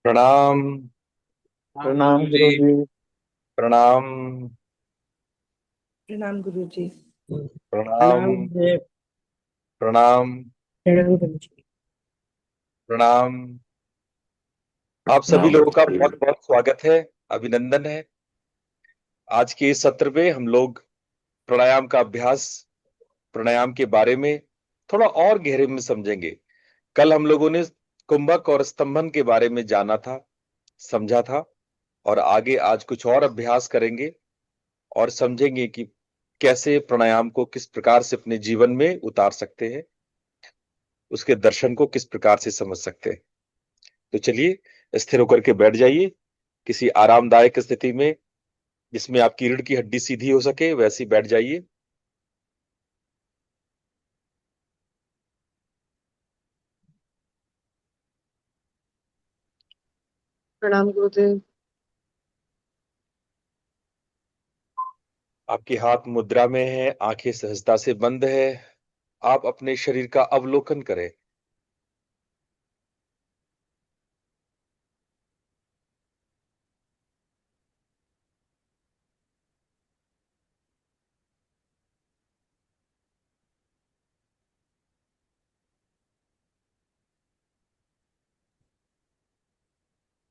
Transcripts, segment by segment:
प्रणाम। प्रणाम जी। गुरु जी। प्रणाम। प्रणाम गुरु जी। प्रणाम। प्रणाम जी। प्रणाम। प्रणाम गुरु जी। प्रणाम। आप सभी प्रणाम। लोगों का बहुत बहुत स्वागत है। अभिनंदन है। आज के इस सत्र में हम लोग प्राणायाम का अभ्यास, प्राणायाम के बारे में थोड़ा और गहरे में समझेंगे। कल हम लोगों ने कुंभक और स्तंभन के बारे में जाना था, समझा था। और आगे आज कुछ और अभ्यास करेंगे और समझेंगे कि कैसे प्राणायाम को किस प्रकार से अपने जीवन में उतार सकते हैं, उसके दर्शन को किस प्रकार से समझ सकते हैं। तो चलिए, स्थिर होकर के बैठ जाइए किसी आरामदायक स्थिति में, जिसमें आपकी रीढ़ की हड्डी सीधी हो सके वैसी बैठ जाइए। प्रणाम गुरु जी। आपके हाथ मुद्रा में है, आंखें सहजता से बंद है। आप अपने शरीर का अवलोकन करें।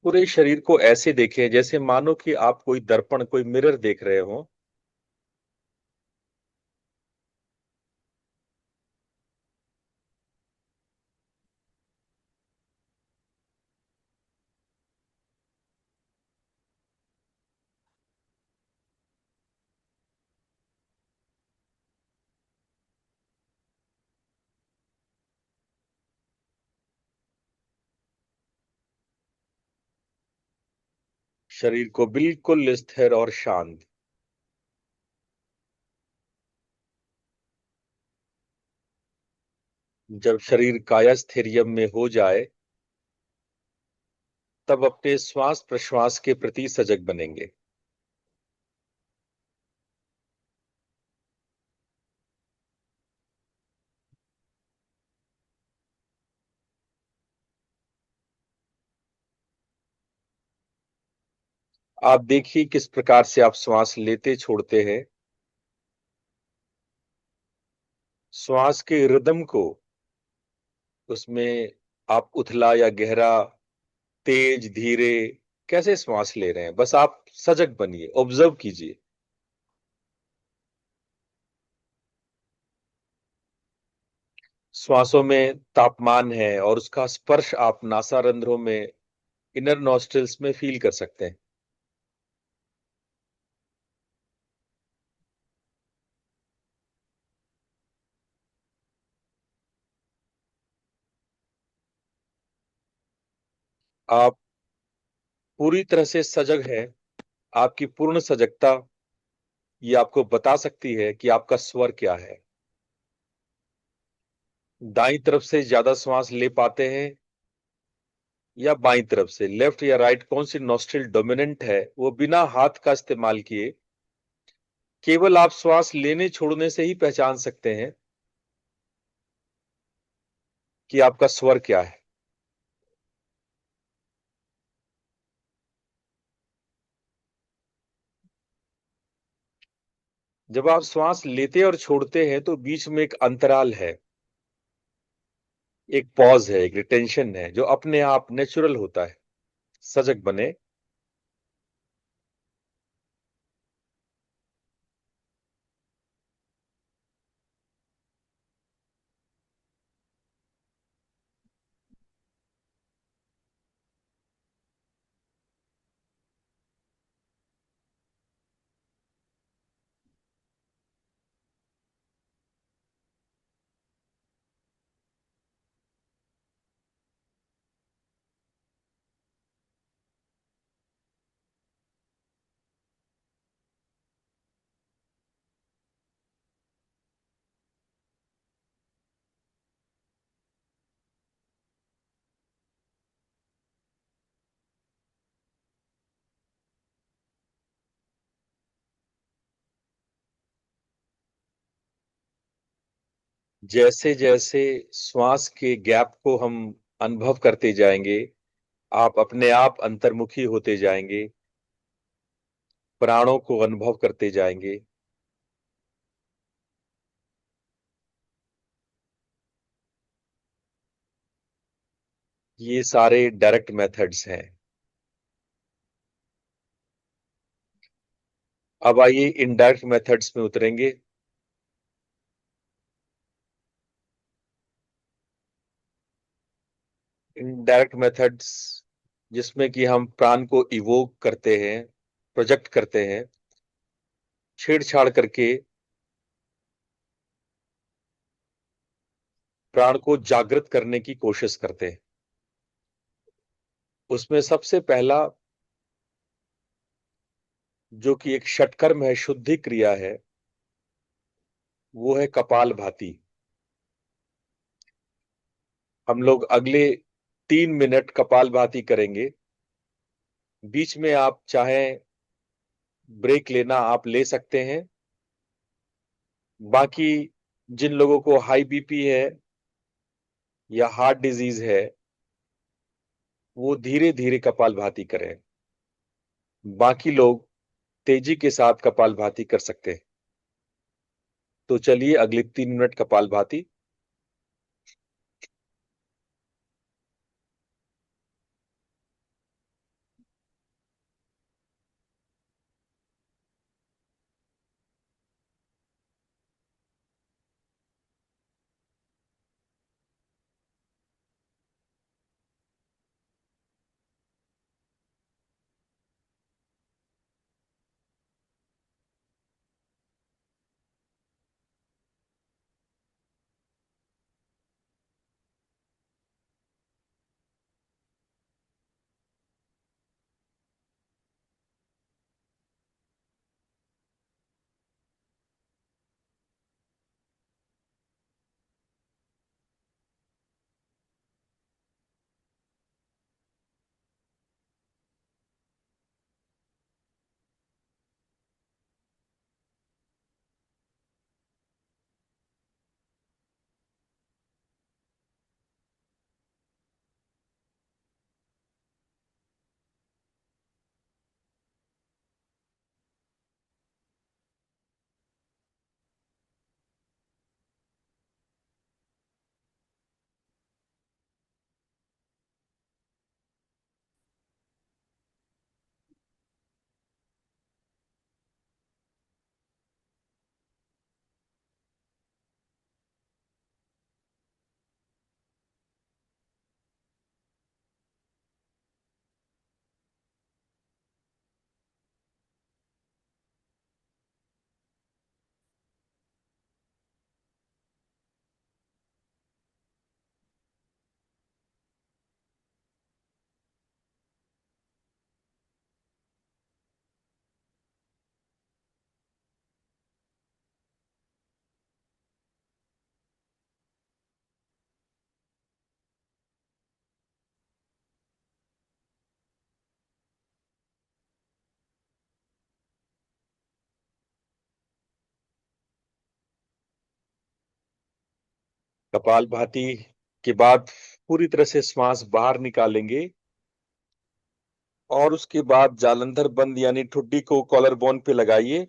पूरे शरीर को ऐसे देखें जैसे मानो कि आप कोई दर्पण, कोई मिरर देख रहे हो। शरीर को बिल्कुल स्थिर और शांत। जब शरीर कायास्थैर्य में हो जाए, तब अपने श्वास प्रश्वास के प्रति सजग बनेंगे। आप देखिए किस प्रकार से आप श्वास लेते छोड़ते हैं। श्वास के रिदम को, उसमें आप उथला या गहरा, तेज धीरे कैसे श्वास ले रहे हैं, बस आप सजग बनिए, ऑब्जर्व कीजिए। श्वासों में तापमान है और उसका स्पर्श आप नासारंध्रों में, इनर नॉस्ट्रिल्स में फील कर सकते हैं। आप पूरी तरह से सजग हैं। आपकी पूर्ण सजगता ये आपको बता सकती है कि आपका स्वर क्या है। दाईं तरफ से ज्यादा श्वास ले पाते हैं या बाईं तरफ से, लेफ्ट या राइट, कौन सी नॉस्ट्रिल डोमिनेंट है, वो बिना हाथ का इस्तेमाल किए केवल आप श्वास लेने छोड़ने से ही पहचान सकते हैं कि आपका स्वर क्या है। जब आप श्वास लेते और छोड़ते हैं तो बीच में एक अंतराल है, एक पॉज है, एक रिटेंशन है, जो अपने आप नेचुरल होता है। सजग बने। जैसे जैसे श्वास के गैप को हम अनुभव करते जाएंगे, आप अपने आप अंतर्मुखी होते जाएंगे, प्राणों को अनुभव करते जाएंगे। ये सारे डायरेक्ट मेथड्स हैं। अब आइए इनडायरेक्ट मेथड्स में उतरेंगे। इनडायरेक्ट मेथड्स जिसमें कि हम प्राण को इवोक करते हैं, प्रोजेक्ट करते हैं, छेड़छाड़ करके प्राण को जागृत करने की कोशिश करते हैं। उसमें सबसे पहला जो कि एक षटकर्म है, शुद्धि क्रिया है, वो है कपालभाति। हम लोग अगले 3 मिनट कपालभाति करेंगे। बीच में आप चाहें ब्रेक लेना आप ले सकते हैं। बाकी जिन लोगों को हाई बीपी है या हार्ट डिजीज है, वो धीरे धीरे कपालभाति करें। बाकी लोग तेजी के साथ कपालभाति कर सकते हैं। तो चलिए अगले 3 मिनट कपालभाति। कपालभाति के बाद पूरी तरह से श्वास बाहर निकालेंगे और उसके बाद जालंधर बंद यानी ठुड्डी को कॉलर बोन पे लगाइए।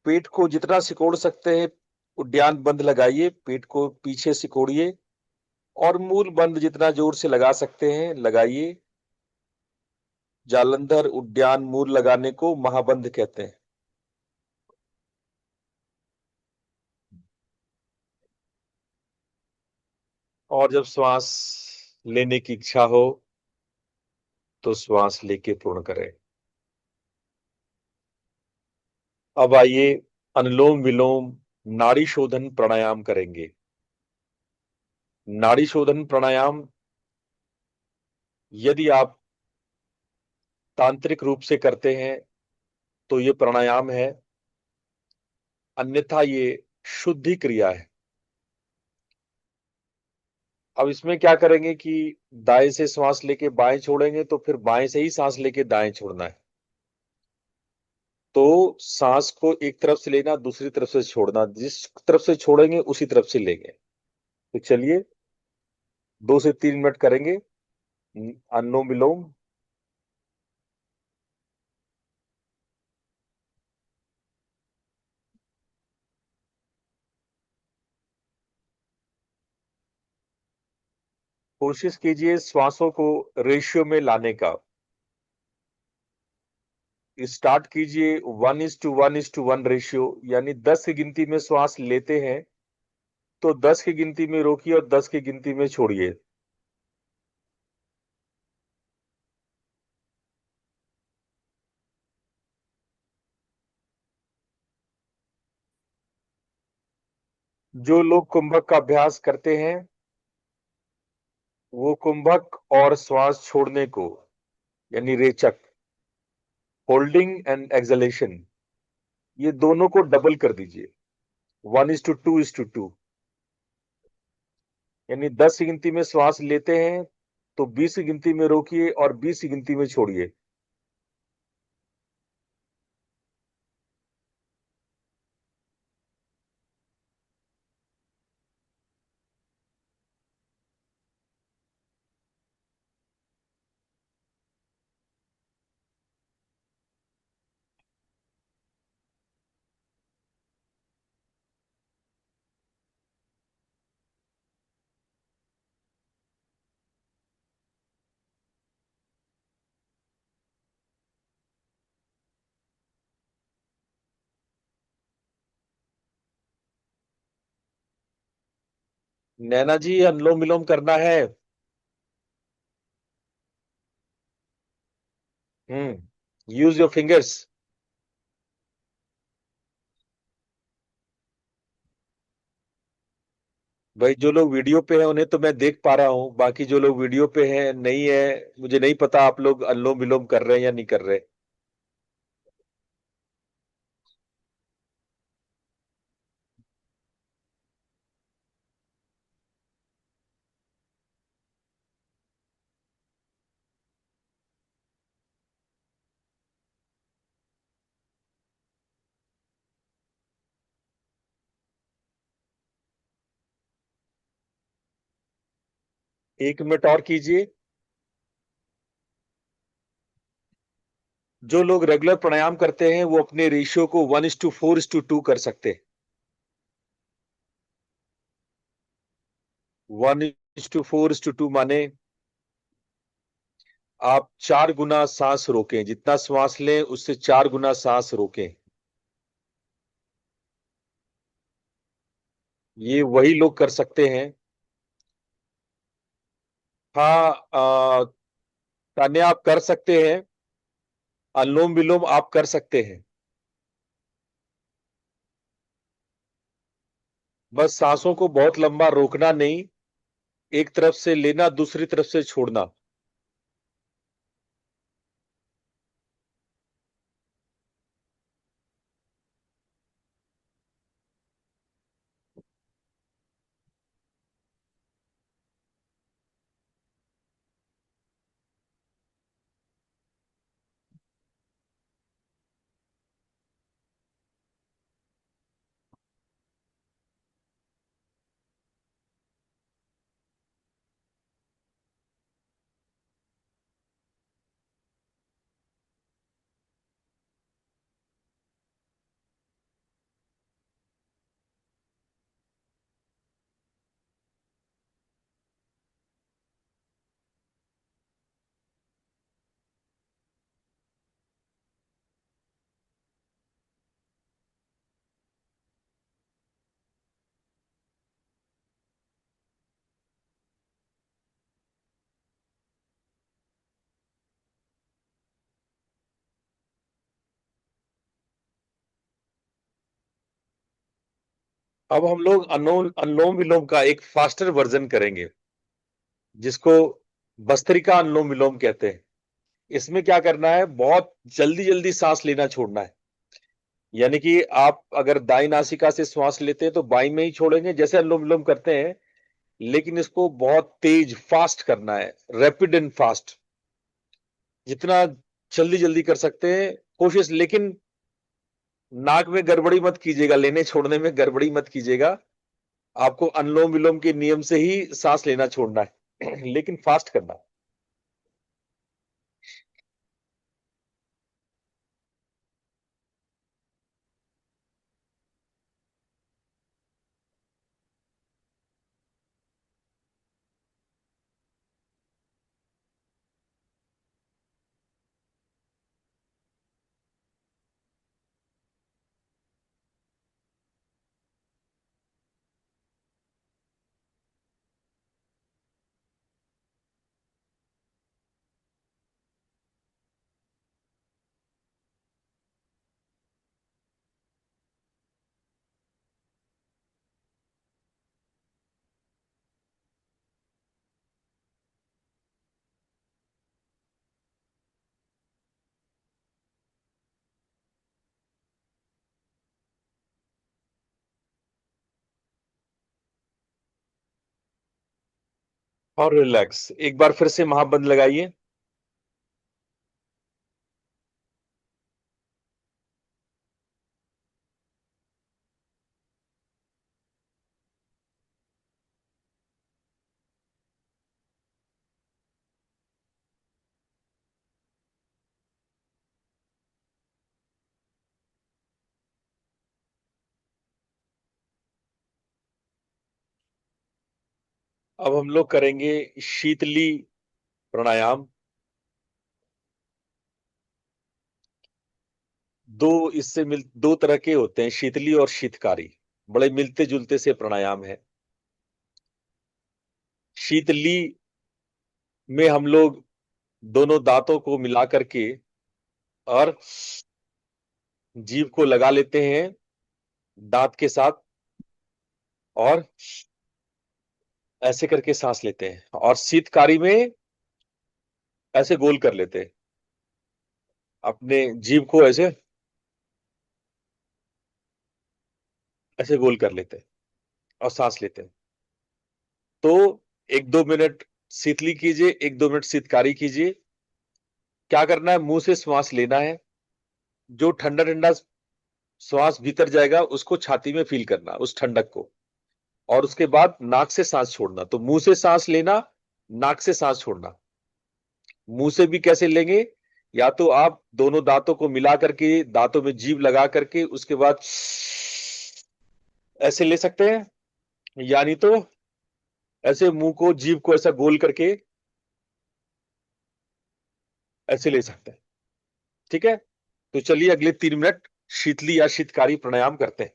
पेट को जितना सिकोड़ सकते हैं उद्यान बंद लगाइए, पेट को पीछे सिकोड़िए और मूल बंद जितना जोर से लगा सकते हैं लगाइए। जालंधर उद्यान मूल लगाने को महाबंध कहते हैं। और जब श्वास लेने की इच्छा हो तो श्वास लेके पूर्ण करें। अब आइए अनुलोम विलोम नाड़ी शोधन प्राणायाम करेंगे। नाड़ी शोधन प्राणायाम यदि आप तांत्रिक रूप से करते हैं तो ये प्राणायाम है, अन्यथा ये शुद्धि क्रिया है। अब इसमें क्या करेंगे कि दाएं से श्वास लेके बाएं छोड़ेंगे तो फिर बाएं से ही सांस लेके दाएं छोड़ना है। तो सांस को एक तरफ से लेना, दूसरी तरफ से छोड़ना, जिस तरफ से छोड़ेंगे उसी तरफ से लेंगे। तो चलिए 2 से 3 मिनट करेंगे। अनुलोम विलोम। कोशिश कीजिए श्वासों को रेशियो में लाने का। स्टार्ट कीजिए 1:1:1 रेशियो, यानी 10 की गिनती में श्वास लेते हैं तो 10 की गिनती में रोकिए और 10 की गिनती में छोड़िए। जो लोग कुंभक का अभ्यास करते हैं वो कुंभक और श्वास छोड़ने को, यानी रेचक, होल्डिंग एंड एक्सलेशन, ये दोनों को डबल कर दीजिए, 1:2:2, यानी 10 की गिनती में श्वास लेते हैं तो 20 की गिनती में रोकिए और 20 की गिनती में छोड़िए। नैना जी, अनुलोम विलोम करना है। Use your fingers. भाई, जो लोग वीडियो पे हैं उन्हें तो मैं देख पा रहा हूं, बाकी जो लोग वीडियो पे हैं नहीं है, मुझे नहीं पता आप लोग अनुलोम विलोम कर रहे हैं या नहीं कर रहे। 1 मिनट और कीजिए। जो लोग रेगुलर प्राणायाम करते हैं वो अपने रेशियो को 1:4:2 कर सकते हैं। 1:4:2 माने आप 4 गुना सांस रोकें, जितना श्वास लें उससे 4 गुना सांस रोकें। ये वही लोग कर सकते हैं। हाँ, तान्या आप कर सकते हैं, अनुलोम विलोम आप कर सकते हैं। बस सांसों को बहुत लंबा रोकना नहीं, एक तरफ से लेना दूसरी तरफ से छोड़ना। अब हम लोग अनुलोम विलोम का एक फास्टर वर्जन करेंगे, जिसको भस्त्रिका अनुलोम विलोम कहते हैं। इसमें क्या करना है, बहुत जल्दी जल्दी सांस लेना छोड़ना है। यानी कि आप अगर दाई नासिका से श्वास लेते हैं तो बाई में ही छोड़ेंगे, जैसे अनुलोम विलोम करते हैं, लेकिन इसको बहुत तेज फास्ट करना है, रैपिड एंड फास्ट, जितना जल्दी जल्दी कर सकते हैं कोशिश। लेकिन नाक में गड़बड़ी मत कीजिएगा, लेने छोड़ने में गड़बड़ी मत कीजिएगा। आपको अनुलोम विलोम के नियम से ही सांस लेना छोड़ना है लेकिन फास्ट करना। और रिलैक्स। एक बार फिर से महाबंद लगाइए। अब हम लोग करेंगे शीतली प्राणायाम। दो तरह के होते हैं, शीतली और शीतकारी। बड़े मिलते जुलते से प्राणायाम है। शीतली में हम लोग दोनों दांतों को मिला करके और जीभ को लगा लेते हैं दांत के साथ, और ऐसे करके सांस लेते हैं। और शीतकारी में ऐसे गोल कर लेते हैं, अपने जीभ को ऐसे ऐसे गोल कर लेते हैं और सांस लेते हैं। तो 1-2 मिनट शीतली कीजिए, 1-2 मिनट शीतकारी कीजिए। क्या करना है, मुंह से श्वास लेना है। जो ठंडा ठंडा श्वास भीतर जाएगा उसको छाती में फील करना, उस ठंडक को। और उसके बाद नाक से सांस छोड़ना। तो मुंह से सांस लेना, नाक से सांस छोड़ना। मुंह से भी कैसे लेंगे, या तो आप दोनों दांतों को मिला करके दांतों में जीभ लगा करके उसके बाद ऐसे ले सकते हैं, यानी तो ऐसे मुंह को जीभ को ऐसा गोल करके ऐसे ले सकते हैं। ठीक है, तो चलिए अगले 3 मिनट शीतली या शीतकारी प्राणायाम करते हैं।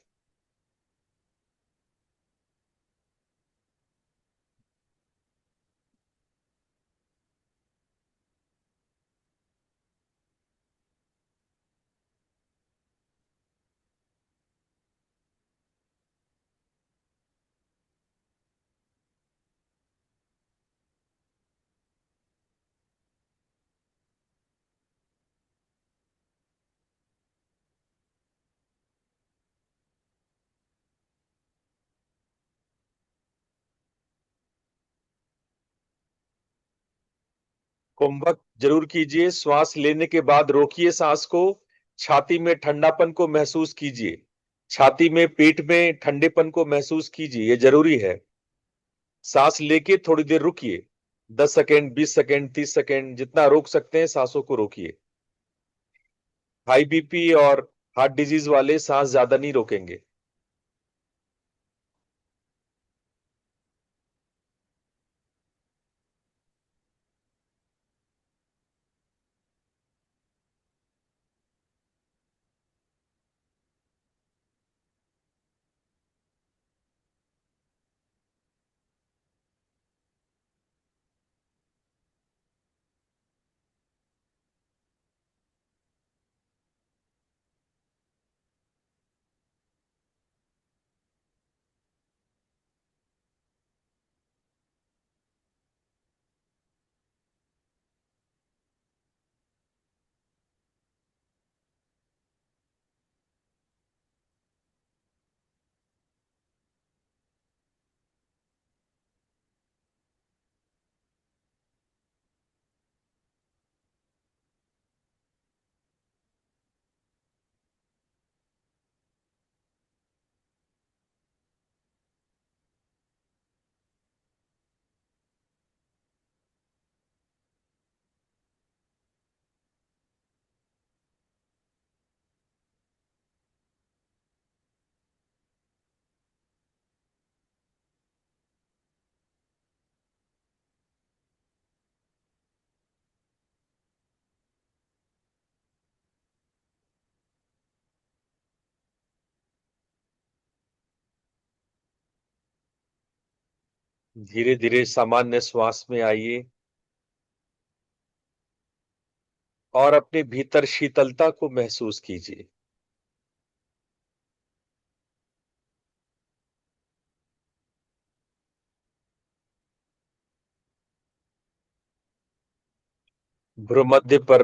कुंभक जरूर कीजिए। श्वास लेने के बाद रोकिए सांस को। छाती में ठंडापन को महसूस कीजिए। छाती में, पेट में ठंडेपन को महसूस कीजिए, यह जरूरी है। सांस लेके थोड़ी देर रुकिए। 10 सेकेंड, 20 सेकेंड, 30 सेकेंड, जितना रोक सकते हैं सांसों को रोकिए। हाई बीपी और हार्ट डिजीज वाले सांस ज्यादा नहीं रोकेंगे। धीरे धीरे सामान्य श्वास में आइए और अपने भीतर शीतलता को महसूस कीजिए। भ्रूमध्य पर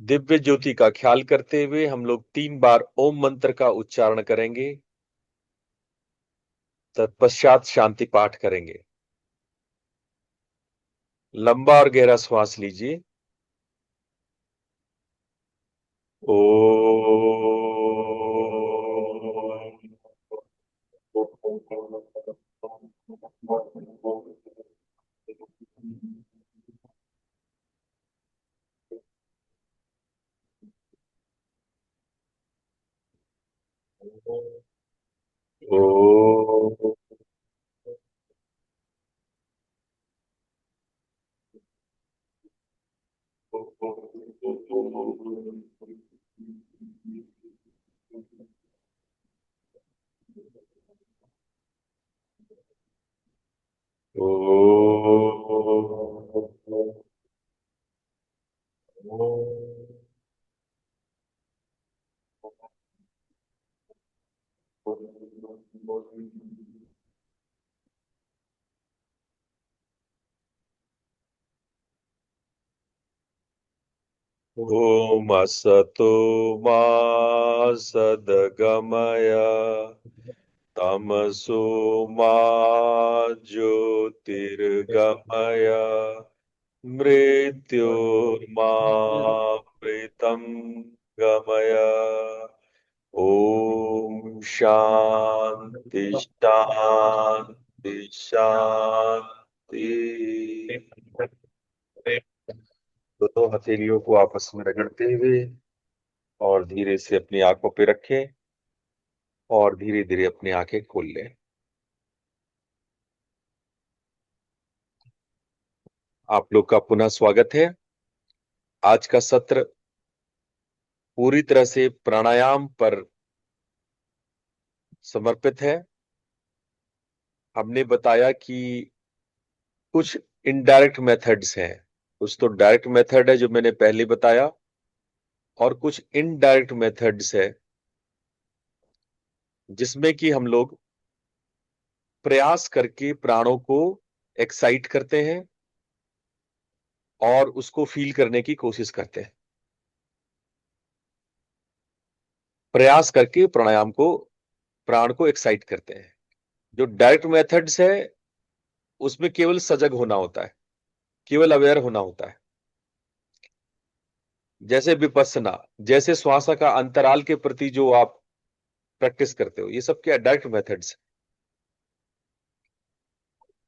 दिव्य ज्योति का ख्याल करते हुए हम लोग 3 बार ओम मंत्र का उच्चारण करेंगे। तत्पश्चात शांति पाठ करेंगे। लंबा और गहरा श्वास लीजिए। ओ ओ ओम असतो मा सद्गमय तमसो मा ज्योतिर्गमय मृत्योर्मामृतं गमय। ओम शांति शांति शांति। दोनों हथेलियों को आपस में रगड़ते हुए और धीरे से अपनी आंखों पे रखें और धीरे धीरे अपनी आंखें खोल लें। आप लोग का पुनः स्वागत है। आज का सत्र पूरी तरह से प्राणायाम पर समर्पित है। हमने बताया कि कुछ इनडायरेक्ट मेथड्स हैं, कुछ तो डायरेक्ट मेथड है जो मैंने पहले बताया, और कुछ इनडायरेक्ट मेथड्स है जिसमें कि हम लोग प्रयास करके प्राणों को एक्साइट करते हैं और उसको फील करने की कोशिश करते हैं। प्रयास करके प्राणायाम को, प्राण को एक्साइट करते हैं। जो डायरेक्ट मेथड्स है उसमें केवल सजग होना होता है, केवल अवेयर होना होता है। जैसे विपस्सना, जैसे श्वास का अंतराल के प्रति जो आप प्रैक्टिस करते हो, ये सब क्या डायरेक्ट मेथड्स।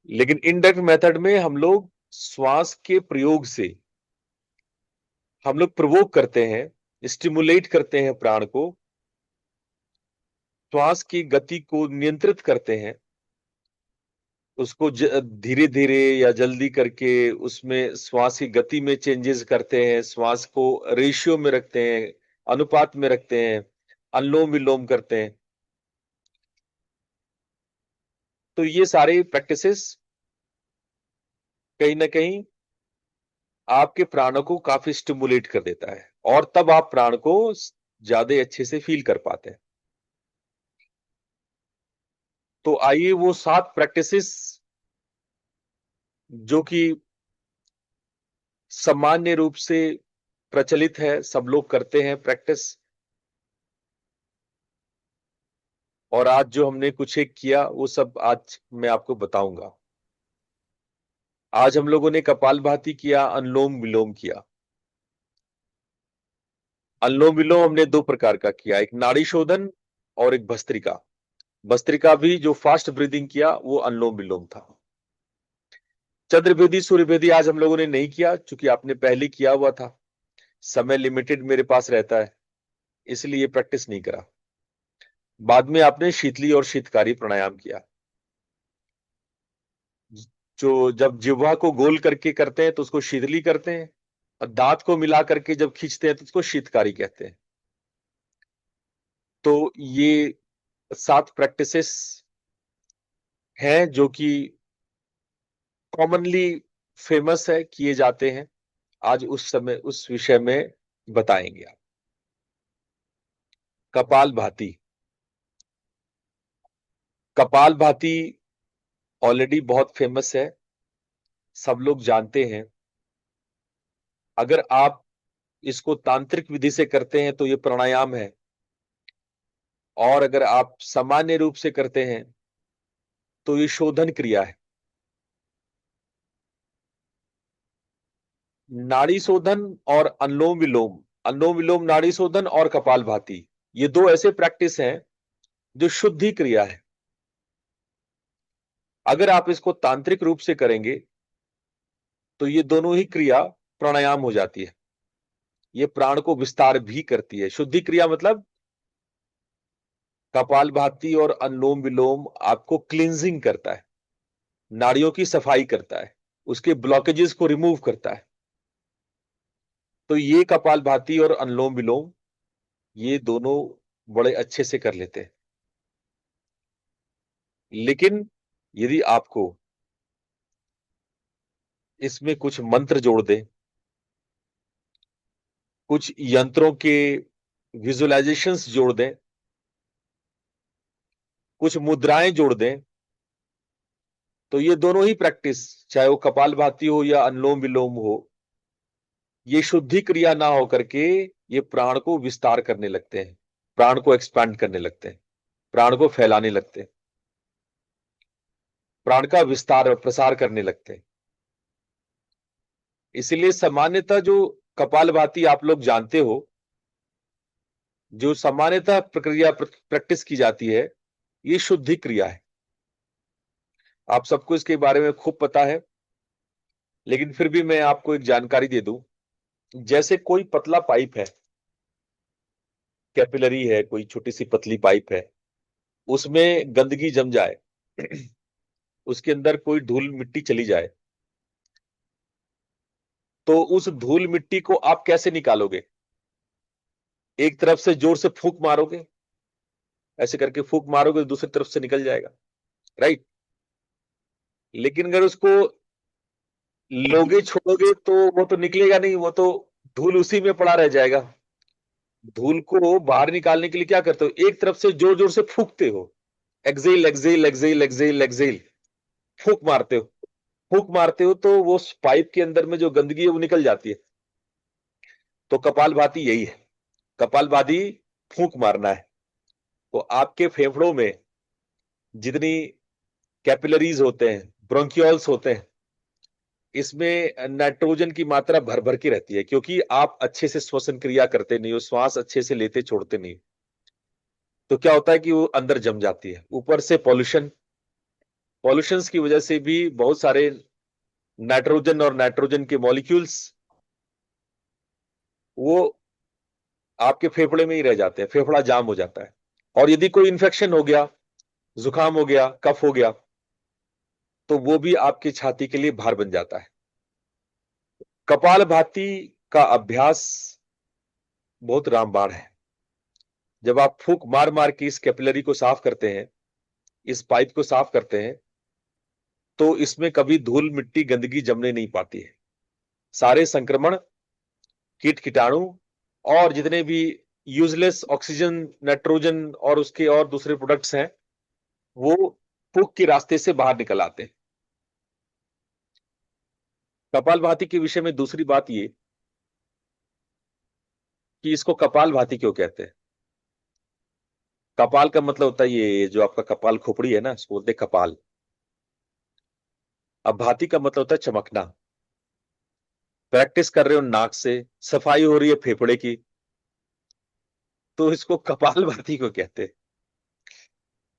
लेकिन इनडायरेक्ट मेथड में हम लोग श्वास के प्रयोग से हम लोग प्रोवोक करते हैं, स्टिमुलेट करते हैं प्राण को, श्वास की गति को नियंत्रित करते हैं, उसको धीरे धीरे या जल्दी करके उसमें श्वास की गति में चेंजेस करते हैं, श्वास को रेशियो में रखते हैं, अनुपात में रखते हैं, अनुलोम विलोम करते हैं। तो ये सारे प्रैक्टिसेस कहीं ना कहीं आपके प्राणों को काफी स्टिमुलेट कर देता है और तब आप प्राण को ज्यादा अच्छे से फील कर पाते हैं। तो आइए वो 7 प्रैक्टिसेस जो कि सामान्य रूप से प्रचलित है, सब लोग करते हैं प्रैक्टिस, और आज जो हमने कुछ एक किया वो सब आज मैं आपको बताऊंगा। आज हम लोगों ने कपालभाति किया, अनुलोम विलोम किया। अनुलोम विलोम हमने 2 प्रकार का किया, एक नाड़ी शोधन और एक भस्त्रिका। भस्त्रिका भी जो फास्ट ब्रीदिंग किया वो अनुलोम विलोम था। चंद्रभेदी सूर्यभेदी आज हम लोगों ने नहीं किया, क्योंकि आपने पहले किया हुआ था। समय लिमिटेड मेरे पास रहता है, इसलिए प्रैक्टिस नहीं करा। बाद में आपने शीतली और शीतकारी प्राणायाम किया, जो जब जिह्वा को गोल करके करते हैं तो उसको शीतली करते हैं, और दांत को मिला करके जब खींचते हैं तो उसको शीतकारी कहते हैं। तो ये 7 प्रैक्टिसेस हैं जो कि कॉमनली फेमस है, किए जाते हैं। आज उस समय उस विषय में बताएंगे आप। कपाल भाती। कपाल भाती ऑलरेडी बहुत फेमस है, सब लोग जानते हैं। अगर आप इसको तांत्रिक विधि से करते हैं तो ये प्राणायाम है, और अगर आप सामान्य रूप से करते हैं तो ये शोधन क्रिया है। नाड़ी शोधन और अनुलोम विलोम, अनुलोम विलोम नाड़ी शोधन और कपालभाति, ये दो ऐसे प्रैक्टिस हैं जो शुद्धि क्रिया है। अगर आप इसको तांत्रिक रूप से करेंगे तो ये दोनों ही क्रिया प्राणायाम हो जाती है। ये प्राण को विस्तार भी करती है। शुद्धि क्रिया मतलब कपालभाति और अनुलोम विलोम आपको क्लींजिंग करता है, नाड़ियों की सफाई करता है, उसके ब्लॉकेजेस को रिमूव करता है। तो ये कपालभाति और अनुलोम विलोम ये दोनों बड़े अच्छे से कर लेते हैं। लेकिन यदि आपको इसमें कुछ मंत्र जोड़ दें, कुछ यंत्रों के विजुअलाइजेशंस जोड़ दें, कुछ मुद्राएं जोड़ दें, तो ये दोनों ही प्रैक्टिस, चाहे वो कपालभाति हो या अनुलोम विलोम हो, ये शुद्धि क्रिया ना होकर के ये प्राण को विस्तार करने लगते हैं, प्राण को एक्सपैंड करने लगते हैं, प्राण को फैलाने लगते हैं, प्राण का विस्तार और प्रसार करने लगते हैं। इसलिए सामान्यतः जो कपालभाति आप लोग जानते हो, जो सामान्यतः प्रक्रिया प्रैक्टिस की जाती है, ये शुद्धि क्रिया है। आप सबको इसके बारे में खूब पता है, लेकिन फिर भी मैं आपको एक जानकारी दे दूं। जैसे कोई पतला पाइप है, कैपिलरी है, कोई छोटी सी पतली पाइप है, उसमें गंदगी जम जाए, उसके अंदर कोई धूल मिट्टी चली जाए, तो उस धूल मिट्टी को आप कैसे निकालोगे? एक तरफ से जोर से फूंक मारोगे, ऐसे करके फूंक मारोगे तो दूसरी तरफ से निकल जाएगा, राइट? लेकिन अगर उसको लोगे छोड़ोगे तो वो तो निकलेगा नहीं, वो तो धूल उसी में पड़ा रह जाएगा। धूल को बाहर निकालने के लिए क्या करते हो? एक तरफ से जोर जोर से फूंकते हो, exhale exhale exhale exhale exhale, फूंक मारते हो। फूंक मारते हो तो वो पाइप के अंदर में जो गंदगी है वो निकल जाती है। तो कपालभाति यही है, कपालभाति फूंक मारना है। तो आपके फेफड़ों में जितनी कैपिलरीज होते हैं, ब्रोंकियोल्स होते हैं, इसमें नाइट्रोजन की मात्रा भर भर की रहती है, क्योंकि आप अच्छे से श्वसन क्रिया करते नहीं हो, श्वास अच्छे से लेते छोड़ते नहीं। तो क्या होता है कि वो अंदर जम जाती है। ऊपर से पॉल्यूशंस की वजह से भी बहुत सारे नाइट्रोजन और नाइट्रोजन के मॉलिक्यूल्स वो आपके फेफड़े में ही रह जाते हैं, फेफड़ा जाम हो जाता है। और यदि कोई इंफेक्शन हो गया, जुकाम हो गया, कफ हो गया, तो वो भी आपकी छाती के लिए भार बन जाता है। कपालभाति का अभ्यास बहुत रामबाण है। जब आप फूंक मार मार के इस कैपिलरी को साफ करते हैं, इस पाइप को साफ करते हैं, तो इसमें कभी धूल मिट्टी गंदगी जमने नहीं पाती है। सारे संक्रमण, कीट कीटाणु और जितने भी यूजलेस ऑक्सीजन, नाइट्रोजन और उसके और दूसरे प्रोडक्ट्स हैं, वो फूंक के रास्ते से बाहर निकल आते हैं। कपालभाति के विषय में दूसरी बात ये कि इसको कपालभाति क्यों कहते हैं? कपाल का मतलब होता है ये जो आपका कपाल खोपड़ी है ना, इसको बोलते हैं कपाल। अब भाति का मतलब होता है चमकना। प्रैक्टिस कर रहे हो नाक से, सफाई हो रही है फेफड़े की, तो इसको कपालभाति को कहते हैं।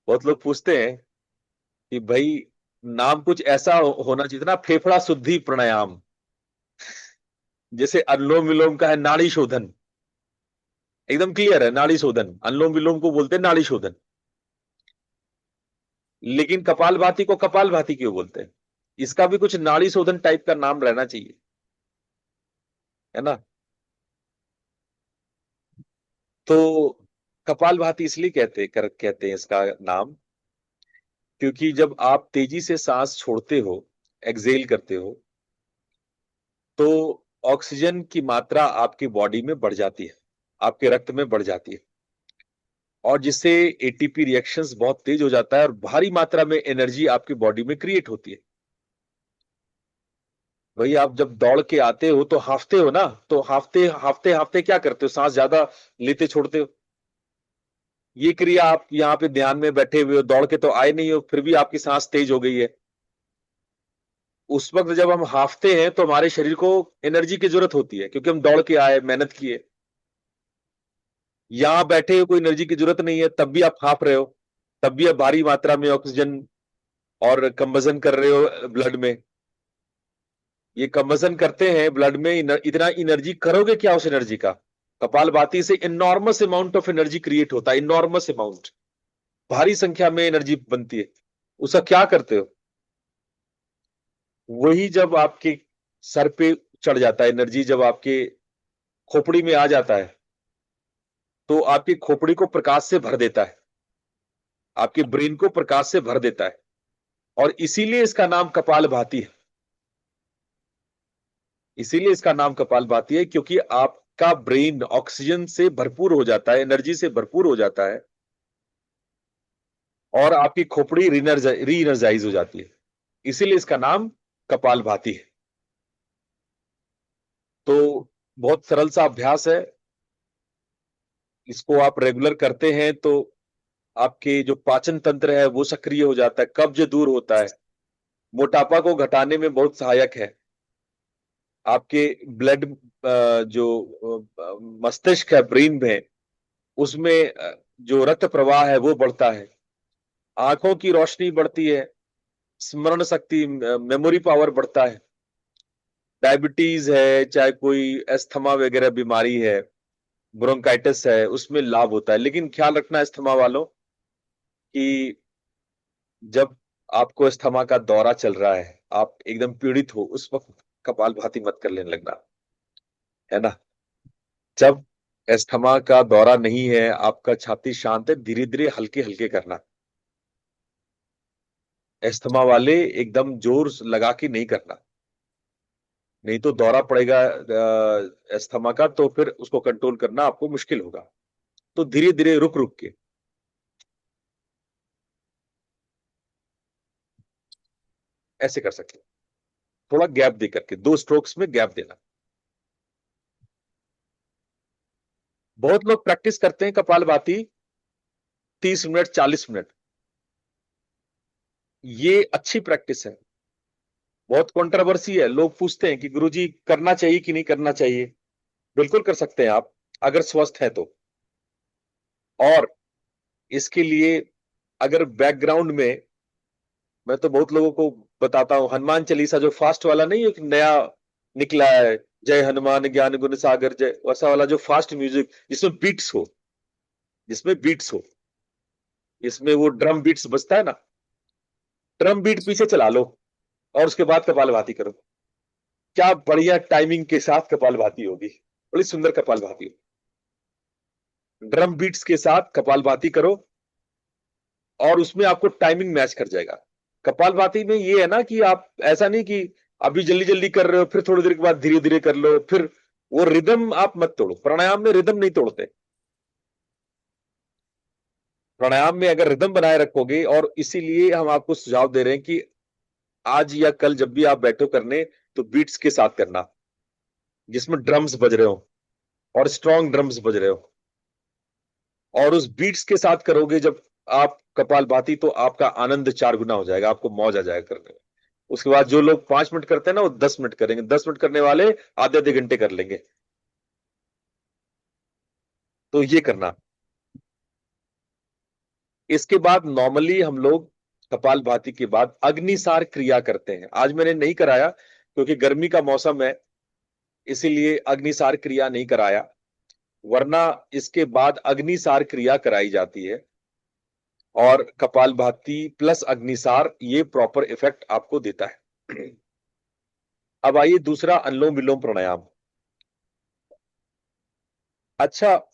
बहुत लोग पूछते हैं कि भाई नाम कुछ ऐसा होना चाहिए ना, फेफड़ा शुद्धि प्राणायाम, जैसे अनुलोम विलोम का है नाड़ी शोधन, एकदम क्लियर है, नाड़ी शोधन। अनुलोम विलोम को बोलते हैं नाड़ी शोधन। लेकिन कपालभाति को कपालभाति क्यों बोलते हैं? इसका भी कुछ नाड़ी शोधन टाइप का नाम रहना चाहिए, है ना? तो कपालभाति इसलिए कहते हैं इसका नाम, क्योंकि जब आप तेजी से सांस छोड़ते हो, एक्सेल करते हो, तो ऑक्सीजन की मात्रा आपकी बॉडी में बढ़ जाती है, आपके रक्त में बढ़ जाती है, और जिससे एटीपी रिएक्शंस बहुत तेज हो जाता है और भारी मात्रा में एनर्जी आपकी बॉडी में क्रिएट होती है। वही आप जब दौड़ के आते हो तो हांफते हो ना, तो हांफते हांफते हांफते क्या करते हो? सांस ज्यादा लेते छोड़ते हो। ये क्रिया आप यहाँ पे ध्यान में बैठे हुए हो, दौड़ के तो आए नहीं हो, फिर भी आपकी सांस तेज हो गई है। उस वक्त जब हम हांफते हैं तो हमारे शरीर को एनर्जी की जरूरत होती है, क्योंकि हम दौड़ के आए, मेहनत किए। यहां बैठे हो, कोई एनर्जी की जरूरत नहीं है, तब भी आप हांफ रहे हो, तब भी आप भारी मात्रा में ऑक्सीजन और कंबसन कर रहे हो ब्लड में। ये कंबसन करते हैं ब्लड में, इतना एनर्जी करोगे क्या उस एनर्जी का? कपालभाति से enormous amount of energy create होता है, इनॉर्मस अमाउंट, भारी संख्या में एनर्जी बनती है। उसका क्या करते हो? वही जब आपके सर पे चढ़ जाता है एनर्जी, जब आपके खोपड़ी में आ जाता है, तो आपकी खोपड़ी को प्रकाश से भर देता है, आपके ब्रेन को प्रकाश से भर देता है, और इसीलिए इसका नाम कपालभाति है। इसीलिए इसका नाम कपालभाति है, क्योंकि आपका ब्रेन ऑक्सीजन से भरपूर हो जाता है, एनर्जी से भरपूर हो जाता है, और आपकी खोपड़ी री एनर्जाइज हो जाती है। इसीलिए इसका नाम कपालभाति है। तो बहुत सरल सा अभ्यास है, इसको आप रेगुलर करते हैं तो आपके जो पाचन तंत्र है वो सक्रिय हो जाता है, कब्ज दूर होता है, मोटापा को घटाने में बहुत सहायक है। आपके ब्लड जो मस्तिष्क है, ब्रेन में, उसमें जो रक्त प्रवाह है वो बढ़ता है, आंखों की रोशनी बढ़ती है, स्मरण शक्ति, मेमोरी पावर बढ़ता है। डायबिटीज है, चाहे कोई अस्थमा वगैरह बीमारी है, ब्रोंकाइटिस है, उसमें लाभ होता है। लेकिन ख्याल रखना अस्थमा वालों कि जब आपको अस्थमा का दौरा चल रहा है, आप एकदम पीड़ित हो, उस वक्त कपालभाति मत कर लेने लगना, है ना। जब अस्थमा का दौरा नहीं है, आपका छाती शांत है, धीरे धीरे हल्के हल्के करना। अस्थमा वाले एकदम जोर लगा के नहीं करना, नहीं तो दौरा पड़ेगा अस्थमा का, तो फिर उसको कंट्रोल करना आपको मुश्किल होगा। तो धीरे धीरे रुक रुक के ऐसे कर सकते हैं, थोड़ा गैप दे करके, 2 स्ट्रोक्स में गैप देना। बहुत लोग प्रैक्टिस करते हैं कपालभाति 30 मिनट, 40 मिनट। ये अच्छी प्रैक्टिस है, बहुत कंट्रोवर्सी है। लोग पूछते हैं कि गुरुजी करना चाहिए कि नहीं करना चाहिए। बिल्कुल कर सकते हैं आप, अगर स्वस्थ है तो। और इसके लिए अगर बैकग्राउंड में, मैं तो बहुत लोगों को बताता हूं, हनुमान चालीसा जो फास्ट वाला नहीं, एक नया निकला है, जय हनुमान ज्ञान गुण सागर जय, वैसा वाला जो फास्ट म्यूजिक जिसमें बीट्स हो, जिसमें बीट्स हो, इसमें वो ड्रम बीट्स बजता है ना, ड्रम बीट पीछे चला लो और उसके बाद कपालभाति करो। क्या बढ़िया टाइमिंग के साथ कपालभाति होगी, बड़ी सुंदर कपालभाति होगी। ड्रम बीट्स के साथ कपालभाति करो और उसमें आपको टाइमिंग मैच कर जाएगा। कपालभाति में ये है ना कि आप ऐसा नहीं कि अभी जल्दी जल्दी कर रहे हो, फिर थोड़ी देर के बाद धीरे धीरे कर लो, फिर वो रिदम आप मत तोड़ो। प्राणायाम में रिदम नहीं तोड़ते। प्राणायाम में अगर रिदम बनाए रखोगे, और इसीलिए हम आपको सुझाव दे रहे हैं कि आज या कल जब भी आप बैठो करने, तो बीट्स के साथ करना, जिसमें ड्रम्स बज रहे हो और स्ट्रॉन्ग ड्रम्स बज रहे हो, और उस बीट्स के साथ करोगे जब आप कपालभाति, तो आपका आनंद 4 गुना हो जाएगा, आपको मौज आ जाएगा करने में। उसके बाद जो लोग 5 मिनट करते हैं ना, वो 10 मिनट करेंगे, 10 मिनट करने वाले आधे आधे घंटे कर लेंगे। तो ये करना। इसके बाद नॉर्मली हम लोग कपालभाति के बाद अग्निसार क्रिया करते हैं। आज मैंने नहीं कराया क्योंकि गर्मी का मौसम है, इसीलिए अग्निसार क्रिया नहीं कराया, वरना इसके बाद अग्निसार क्रिया कराई जाती है। और कपालभाति प्लस अग्निसार ये प्रॉपर इफेक्ट आपको देता है। अब आइए दूसरा, अनुलोम विलोम प्राणायाम। अच्छा,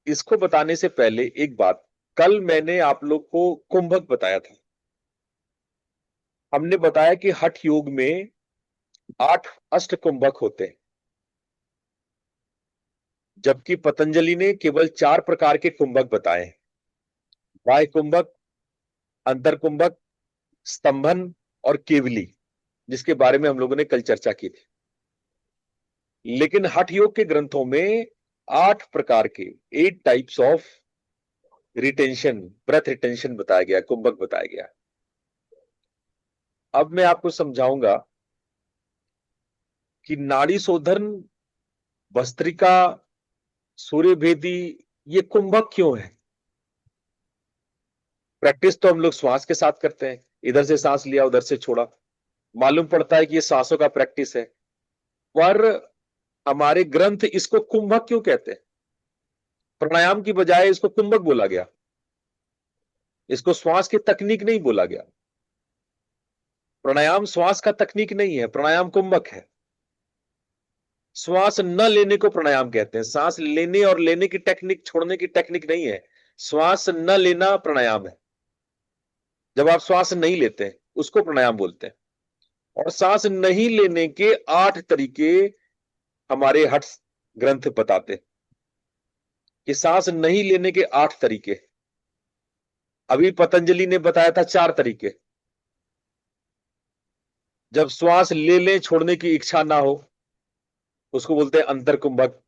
इसको बताने से पहले एक बात, कल मैंने आप लोग को कुंभक बताया था। हमने बताया कि हठ योग में 8 अष्ट कुंभक होते हैं, जबकि पतंजलि ने केवल 4 प्रकार के कुंभक बताए हैं। बाह्य कुंभक, अंतर कुंभक, स्तंभन और केवली, जिसके बारे में हम लोगों ने कल चर्चा की थी। लेकिन हठ योग के ग्रंथों में 8 प्रकार के, 8 types of retention, breath retention बताया गया, कुंभक बताया गया। अब मैं आपको समझाऊंगा कि नाड़ी शोधन, भस्त्रिका, सूर्यभेदी, ये कुंभक क्यों है? प्रैक्टिस तो हम लोग श्वास के साथ करते हैं, इधर से सांस लिया उधर से छोड़ा, मालूम पड़ता है कि ये सांसों का प्रैक्टिस है। पर हमारे ग्रंथ इसको कुंभक क्यों कहते हैं? प्राणायाम की बजाय इसको कुंभक बोला गया, इसको श्वास की तकनीक नहीं बोला गया। प्राणायाम श्वास का तकनीक नहीं है, प्राणायाम कुंभक है। श्वास न लेने को प्राणायाम कहते हैं, सांस लेने और लेने की टेक्निक, छोड़ने की टेक्निक नहीं है। श्वास न लेना प्राणायाम है। जब आप श्वास नहीं लेते हैं उसको प्राणायाम बोलते हैं। और सांस नहीं लेने के 8 तरीके हमारे हठ ग्रंथ बताते हैं कि सांस नहीं लेने के 8 तरीके। अभी पतंजलि ने बताया था 4 तरीके। जब श्वास ले लें, छोड़ने की इच्छा ना हो, उसको बोलते हैं अंतर कुंभक।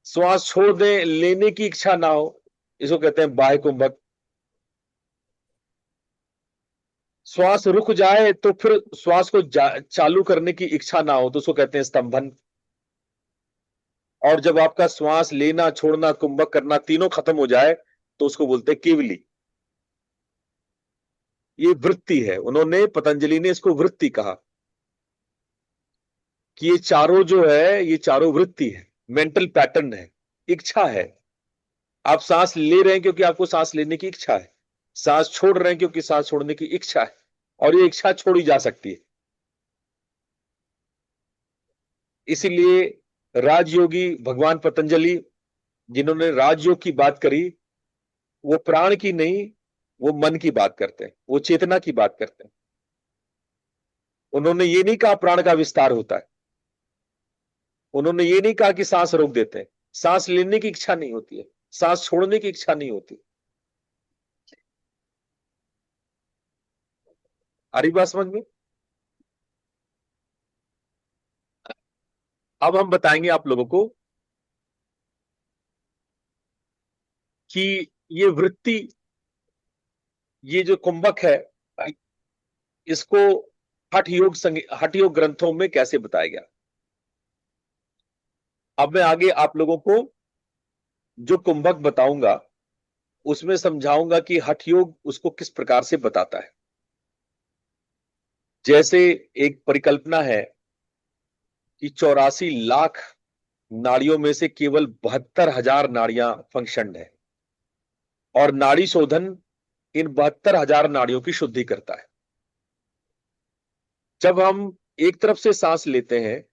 श्वास छोड़ दें, लेने की इच्छा ना हो, इसको कहते हैं बाह्य कुंभक। श्वास रुक जाए तो फिर श्वास को चालू करने की इच्छा ना हो, तो उसको कहते हैं स्तंभन। और जब आपका श्वास लेना, छोड़ना, कुंभक करना तीनों खत्म हो जाए तो उसको बोलते हैं केवली। ये वृत्ति है, उन्होंने, पतंजलि ने इसको वृत्ति कहा कि ये चारों जो है, ये चारों वृत्ति है, मेंटल पैटर्न है, इच्छा है। आप सांस ले रहे हैं क्योंकि आपको सांस लेने की इच्छा है, सांस छोड़ रहे हैं क्योंकि सांस छोड़ने की इच्छा है, और ये इच्छा छोड़ी जा सकती है। इसीलिए राजयोगी भगवान पतंजलि, जिन्होंने राजयोग की बात करी, वो प्राण की नहीं, वो मन की बात करते हैं, वो चेतना की बात करते हैं। उन्होंने ये नहीं कहा प्राण का विस्तार होता है, उन्होंने ये नहीं कहा कि सांस रोक देते हैं। सांस लेने की इच्छा नहीं होती है, सांस छोड़ने की इच्छा नहीं होती। आ रही बात समझ में? अब हम बताएंगे आप लोगों को कि ये वृत्ति, ये जो कुंभक है, इसको हठ योग ग्रंथों में कैसे बताया गया। अब मैं आगे आप लोगों को जो कुंभक बताऊंगा उसमें समझाऊंगा कि हठ योग उसको किस प्रकार से बताता है। जैसे एक परिकल्पना है कि 84 लाख नाड़ियों में से केवल 72,000 नाड़ियां फंक्शन है, और नाड़ी शोधन इन 72,000 नाड़ियों की शुद्धि करता है। जब हम एक तरफ से सांस लेते हैं,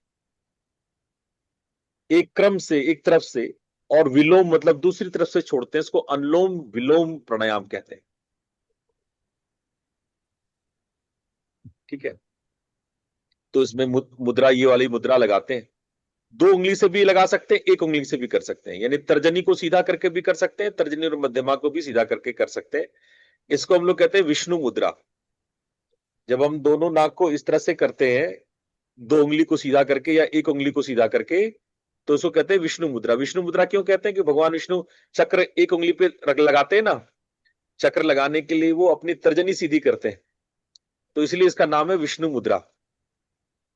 एक क्रम से एक तरफ से, और विलोम मतलब दूसरी तरफ से छोड़ते हैं, इसको अनुलोम विलोम प्राणायाम कहते हैं। ठीक है, तो इसमें मुद्रा, ये वाली मुद्रा लगाते हैं। 2 उंगली से भी लगा सकते हैं, 1 उंगली से भी कर सकते हैं, यानी तर्जनी को सीधा करके भी कर सकते हैं, तर्जनी और मध्यमा को भी सीधा करके कर सकते हैं। इसको हम लोग कहते हैं विष्णु मुद्रा। जब हम दोनों नाक को इस तरह से करते हैं, 2 उंगली को सीधा करके या 1 उंगली को सीधा करके, तो उसको कहते हैं विष्णु मुद्रा। विष्णु मुद्रा क्यों कहते हैं? कि भगवान विष्णु चक्र 1 उंगली पे लगाते हैं ना, चक्र लगाने के लिए वो अपनी तर्जनी सीधी करते हैं, तो इसलिए इसका नाम है विष्णु मुद्रा।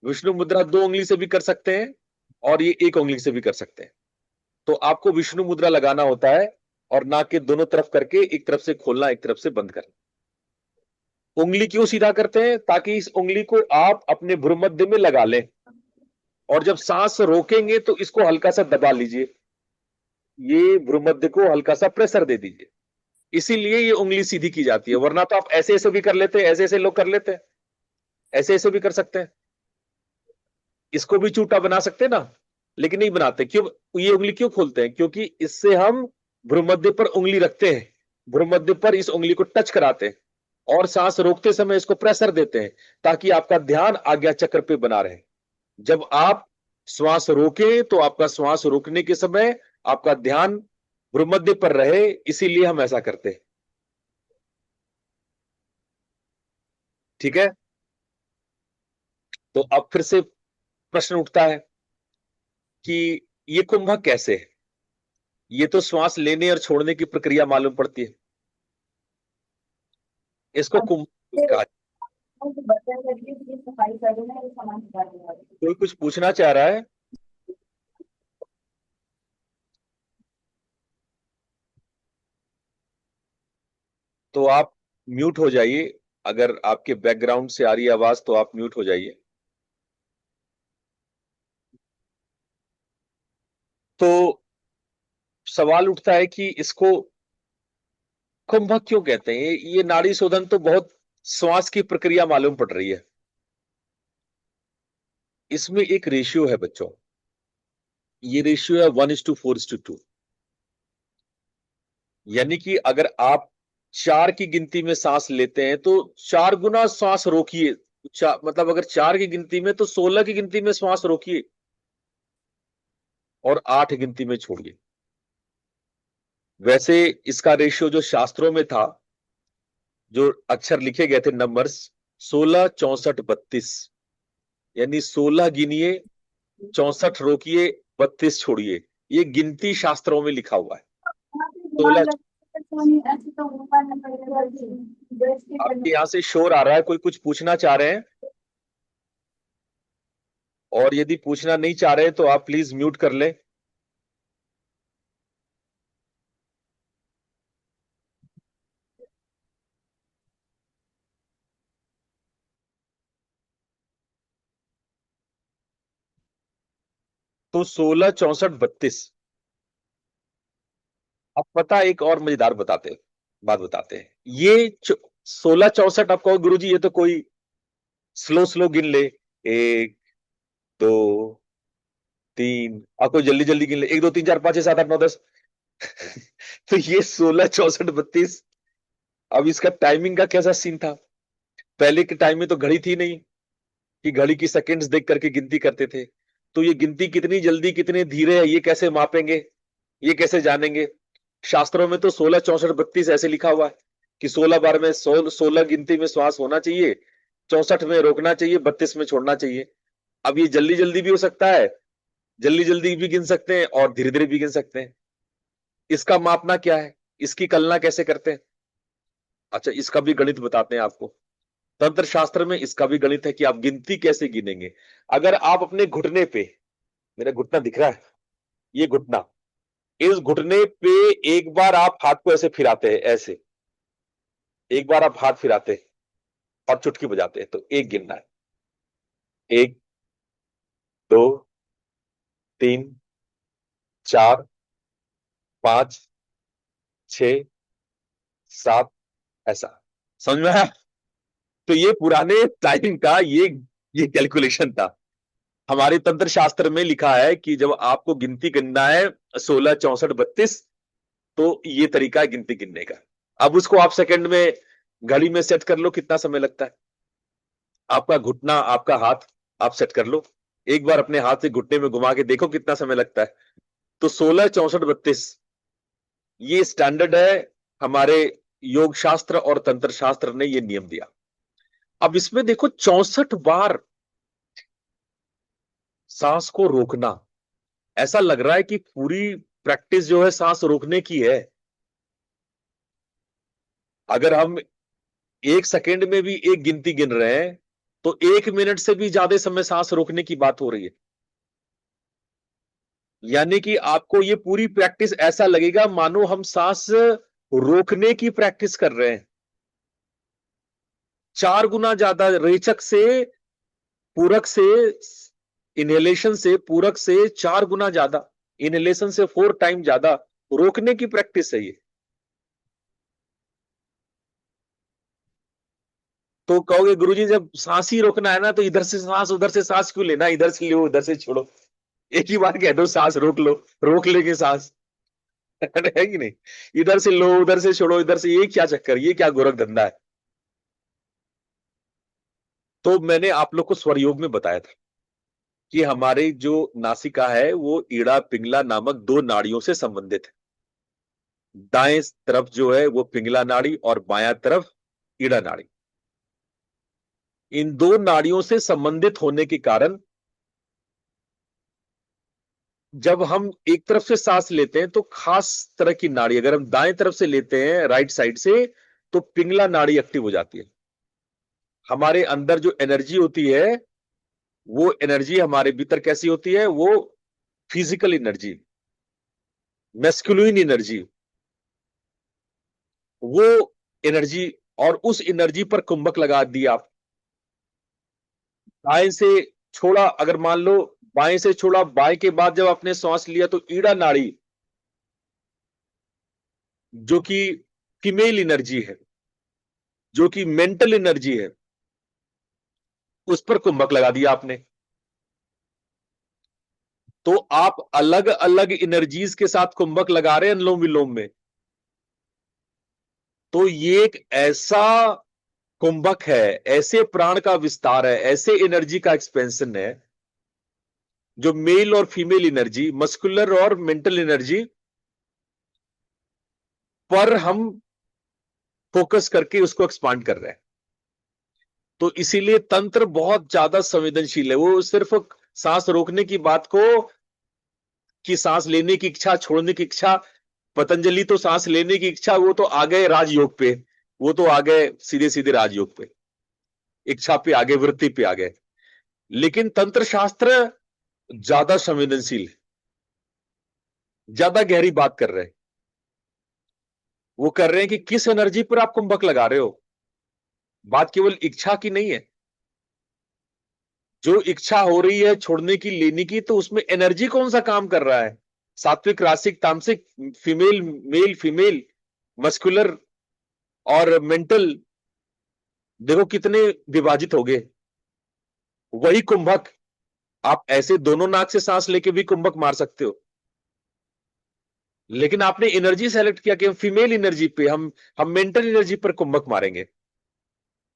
विष्णु मुद्रा 2 उंगली से भी कर सकते हैं और ये 1 उंगली से भी कर सकते हैं। तो आपको विष्णु मुद्रा लगाना होता है, और नाक के दोनों तरफ करके एक तरफ से खोलना, एक तरफ से बंद करना। उंगली क्यों सीधा करते हैं? ताकि इस उंगली को आप अपने भ्रूमध्य में लगा लें, और जब सांस रोकेंगे तो इसको हल्का सा दबा लीजिए, ये भ्रूमध्य को हल्का सा प्रेशर दे दीजिए, इसीलिए ये उंगली सीधी की जाती है। वरना तो आप ऐसे ऐसे भी कर लेते हैं, ऐसे ऐसे लोग कर लेते हैं, ऐसे ऐसे भी कर सकते हैं, इसको भी चूटा बना सकते हैं ना, लेकिन नहीं बनाते। क्यों? ये उंगली क्यों खोलते हैं? क्योंकि इससे हम भ्रूमध्य पर उंगली रखते हैं, भ्रूमध्य पर इस उंगली को टच कराते हैं, और सांस रोकते समय इसको प्रेशर देते हैं, ताकि आपका ध्यान आज्ञा चक्र पे बना रहे। जब आप श्वास रोके तो आपका श्वास रोकने के समय आपका ध्यान भ्रूमध्य पर रहे, इसीलिए हम ऐसा करते हैं। ठीक है, तो अब फिर से प्रश्न उठता है कि ये कुंभक कैसे है? ये तो श्वास लेने और छोड़ने की प्रक्रिया मालूम पड़ती है, इसको कुंभक कहा जाता कोई कुछ पूछना चाह रहा है? तो आप म्यूट हो जाइए। अगर आपके बैकग्राउंड से आ रही है आवाज तो आप म्यूट हो जाइए। तो सवाल उठता है कि इसको कुंभक क्यों कहते हैं? ये नाड़ी शोधन तो बहुत श्वास की प्रक्रिया मालूम पड़ रही है। इसमें एक रेशियो है बच्चों। ये रेशियो है 1:4:2। यानी कि अगर आप 4 की गिनती में सांस लेते हैं तो 4 गुना श्वास रोकिए। मतलब अगर 4 की गिनती में तो 16 की गिनती में श्वास रोकिए और 8 गिनती में छोड़िए। वैसे इसका रेशियो जो शास्त्रों में था, जो अक्षर लिखे गए थे, नंबर्स 16, 64, 32, यानी 16 गिनिए, 64 रोकिए, 32 छोड़िए। ये गिनती शास्त्रों में लिखा हुआ है। 16। आपके यहां से शोर आ रहा है, कोई कुछ पूछना चाह रहे हैं? और यदि पूछना नहीं चाह रहे तो आप प्लीज म्यूट कर लें। तो 16, 64, 32। अब पता, एक और मजेदार बात बताते हैं। ये 16, 64 आप कहो गुरु जी ये तो कोई स्लो स्लो गिन ले, 1, 2, 3, आप कोई जल्दी जल्दी गिन ले, 1, 2, 3, 4, 5, 6, 7, 8, 9, 10। तो ये 16, 64, 32। अब इसका टाइमिंग का कैसा सीन था? पहले के टाइम में तो घड़ी थी नहीं कि घड़ी की सेकंड्स देख करके गिनती करते थे। तो ये गिनती कितनी जल्दी कितने धीरे है ये कैसे मापेंगे, ये कैसे जानेंगे? शास्त्रों में तो 16, 64, 32 ऐसे लिखा हुआ है कि 16 बार में 16 गिनती में श्वास होना चाहिए, 64 में रोकना चाहिए, 32 में छोड़ना चाहिए। अब ये जल्दी जल्दी भी हो सकता है, जल्दी जल्दी भी गिन सकते हैं और धीरे धीरे भी गिन सकते हैं। इसका मापना क्या है, इसकी कलना कैसे करते हैं? अच्छा, इसका भी गणित बताते हैं आपको। तंत्र शास्त्र में इसका भी गणित है कि आप गिनती कैसे गिनेंगे। अगर आप अपने घुटने पे, मेरा घुटना दिख रहा है, ये घुटना, इस घुटने पे एक बार आप हाथ को ऐसे फिराते हैं, ऐसे एक बार आप हाथ फिराते हैं और चुटकी बजाते हैं तो एक गिनना है। 1, 2, 3, 4, 5, 6, 7, ऐसा। समझ में आया? तो ये पुराने टाइम का ये कैलकुलेशन था। हमारे तंत्र शास्त्र में लिखा है कि जब आपको गिनती गिनना है 16, 64, 32, तो ये तरीका है गिनती गिनने का। अब उसको आप सेकंड में घड़ी में सेट कर लो, कितना समय लगता है। आपका घुटना, आपका हाथ आप सेट कर लो, एक बार अपने हाथ से घुटने में घुमा के देखो कितना समय लगता है। तो 16, 64, 32 ये स्टैंडर्ड है। हमारे योग शास्त्र और तंत्र शास्त्र ने ये नियम दिया। अब इसमें देखो 64 बार सांस को रोकना, ऐसा लग रहा है कि पूरी प्रैक्टिस जो है सांस रोकने की है। अगर हम 1 सेकेंड में भी एक गिनती गिन रहे हैं तो 1 मिनट से भी ज्यादा समय सांस रोकने की बात हो रही है। यानी कि आपको ये पूरी प्रैक्टिस ऐसा लगेगा मानो हम सांस रोकने की प्रैक्टिस कर रहे हैं। 4 गुना ज्यादा रेचक से, पूरक से, इनहेलेशन से पूरक से 4 गुना ज्यादा, इनहेलेशन से 4 टाइम ज्यादा रोकने की प्रैक्टिस है ये। तो कहोगे गुरुजी जब सांस ही रोकना है ना तो इधर से सांस उधर से सांस क्यों लेना, इधर से लो उधर से छोड़ो, एक ही बार कह दो सांस रोक लो, रोक लेंगे सांस। है कि नहीं? इधर से लो उधर से छोड़ो, इधर से, ये क्या चक्कर, ये क्या गोरख धंधा है? तो मैंने आप लोग को स्वर योग में बताया था कि हमारे जो नासिका है वो ईड़ा पिंगला नामक 2 नाड़ियों से संबंधित है। दाएं तरफ जो है वो पिंगला नाड़ी और बायां तरफ ईड़ा नाड़ी। इन 2 नाड़ियों से संबंधित होने के कारण जब हम एक तरफ से सांस लेते हैं तो खास तरह की नाड़ी, अगर हम दाएं तरफ से लेते हैं राइट साइड से, तो पिंगला नाड़ी एक्टिव हो जाती है। हमारे अंदर जो एनर्जी होती है, वो एनर्जी हमारे भीतर कैसी होती है? वो फिजिकल एनर्जी, मैस्कुलिन एनर्जी, वो एनर्जी। और उस एनर्जी पर कुंभक लगा दिया आप। बाएं से छोड़ा, अगर मान लो बाएं से छोड़ा, बाएं के बाद जब आपने सांस लिया तो ईड़ा नाड़ी, जो कि फीमेल एनर्जी है, जो कि मेंटल एनर्जी है, उस पर कुंभक लगा दिया आपने। तो आप अलग अलग एनर्जीज के साथ कुंभक लगा रहे हैं अनुलोम विलोम में। तो ये एक ऐसा कुंभक है, ऐसे प्राण का विस्तार है, ऐसे एनर्जी का एक्सपेंशन है, जो मेल और फीमेल एनर्जी, मस्कुलर और मेंटल एनर्जी पर हम फोकस करके उसको एक्सपांड कर रहे हैं। तो इसीलिए तंत्र बहुत ज्यादा संवेदनशील है। वो सिर्फ सांस रोकने की बात को, कि सांस लेने की इच्छा, छोड़ने की इच्छा, पतंजलि तो सांस लेने की इच्छा, वो तो आ गए राजयोग पे, वो तो आ गए सीधे सीधे राजयोग पे, इच्छा पे आ गए, वृत्ति पे आ गए। लेकिन तंत्र शास्त्र ज्यादा संवेदनशील है, ज्यादा गहरी बात कर रहे हैं। वो कर रहे हैं कि किस एनर्जी पर आप कुंभक लगा रहे हो। बात केवल इच्छा की नहीं है। जो इच्छा हो रही है छोड़ने की, लेने की, तो उसमें एनर्जी कौन सा काम कर रहा है? सात्विक, रासिक, तामसिक, फीमेल, मेल, फीमेल, मस्कुलर और मेंटल, देखो कितने विभाजित हो गए। वही कुंभक आप ऐसे दोनों नाक से सांस लेके भी कुंभक मार सकते हो। लेकिन आपने एनर्जी सेलेक्ट किया कि हम फीमेल एनर्जी पे, हम मेंटल एनर्जी पर कुंभक मारेंगे,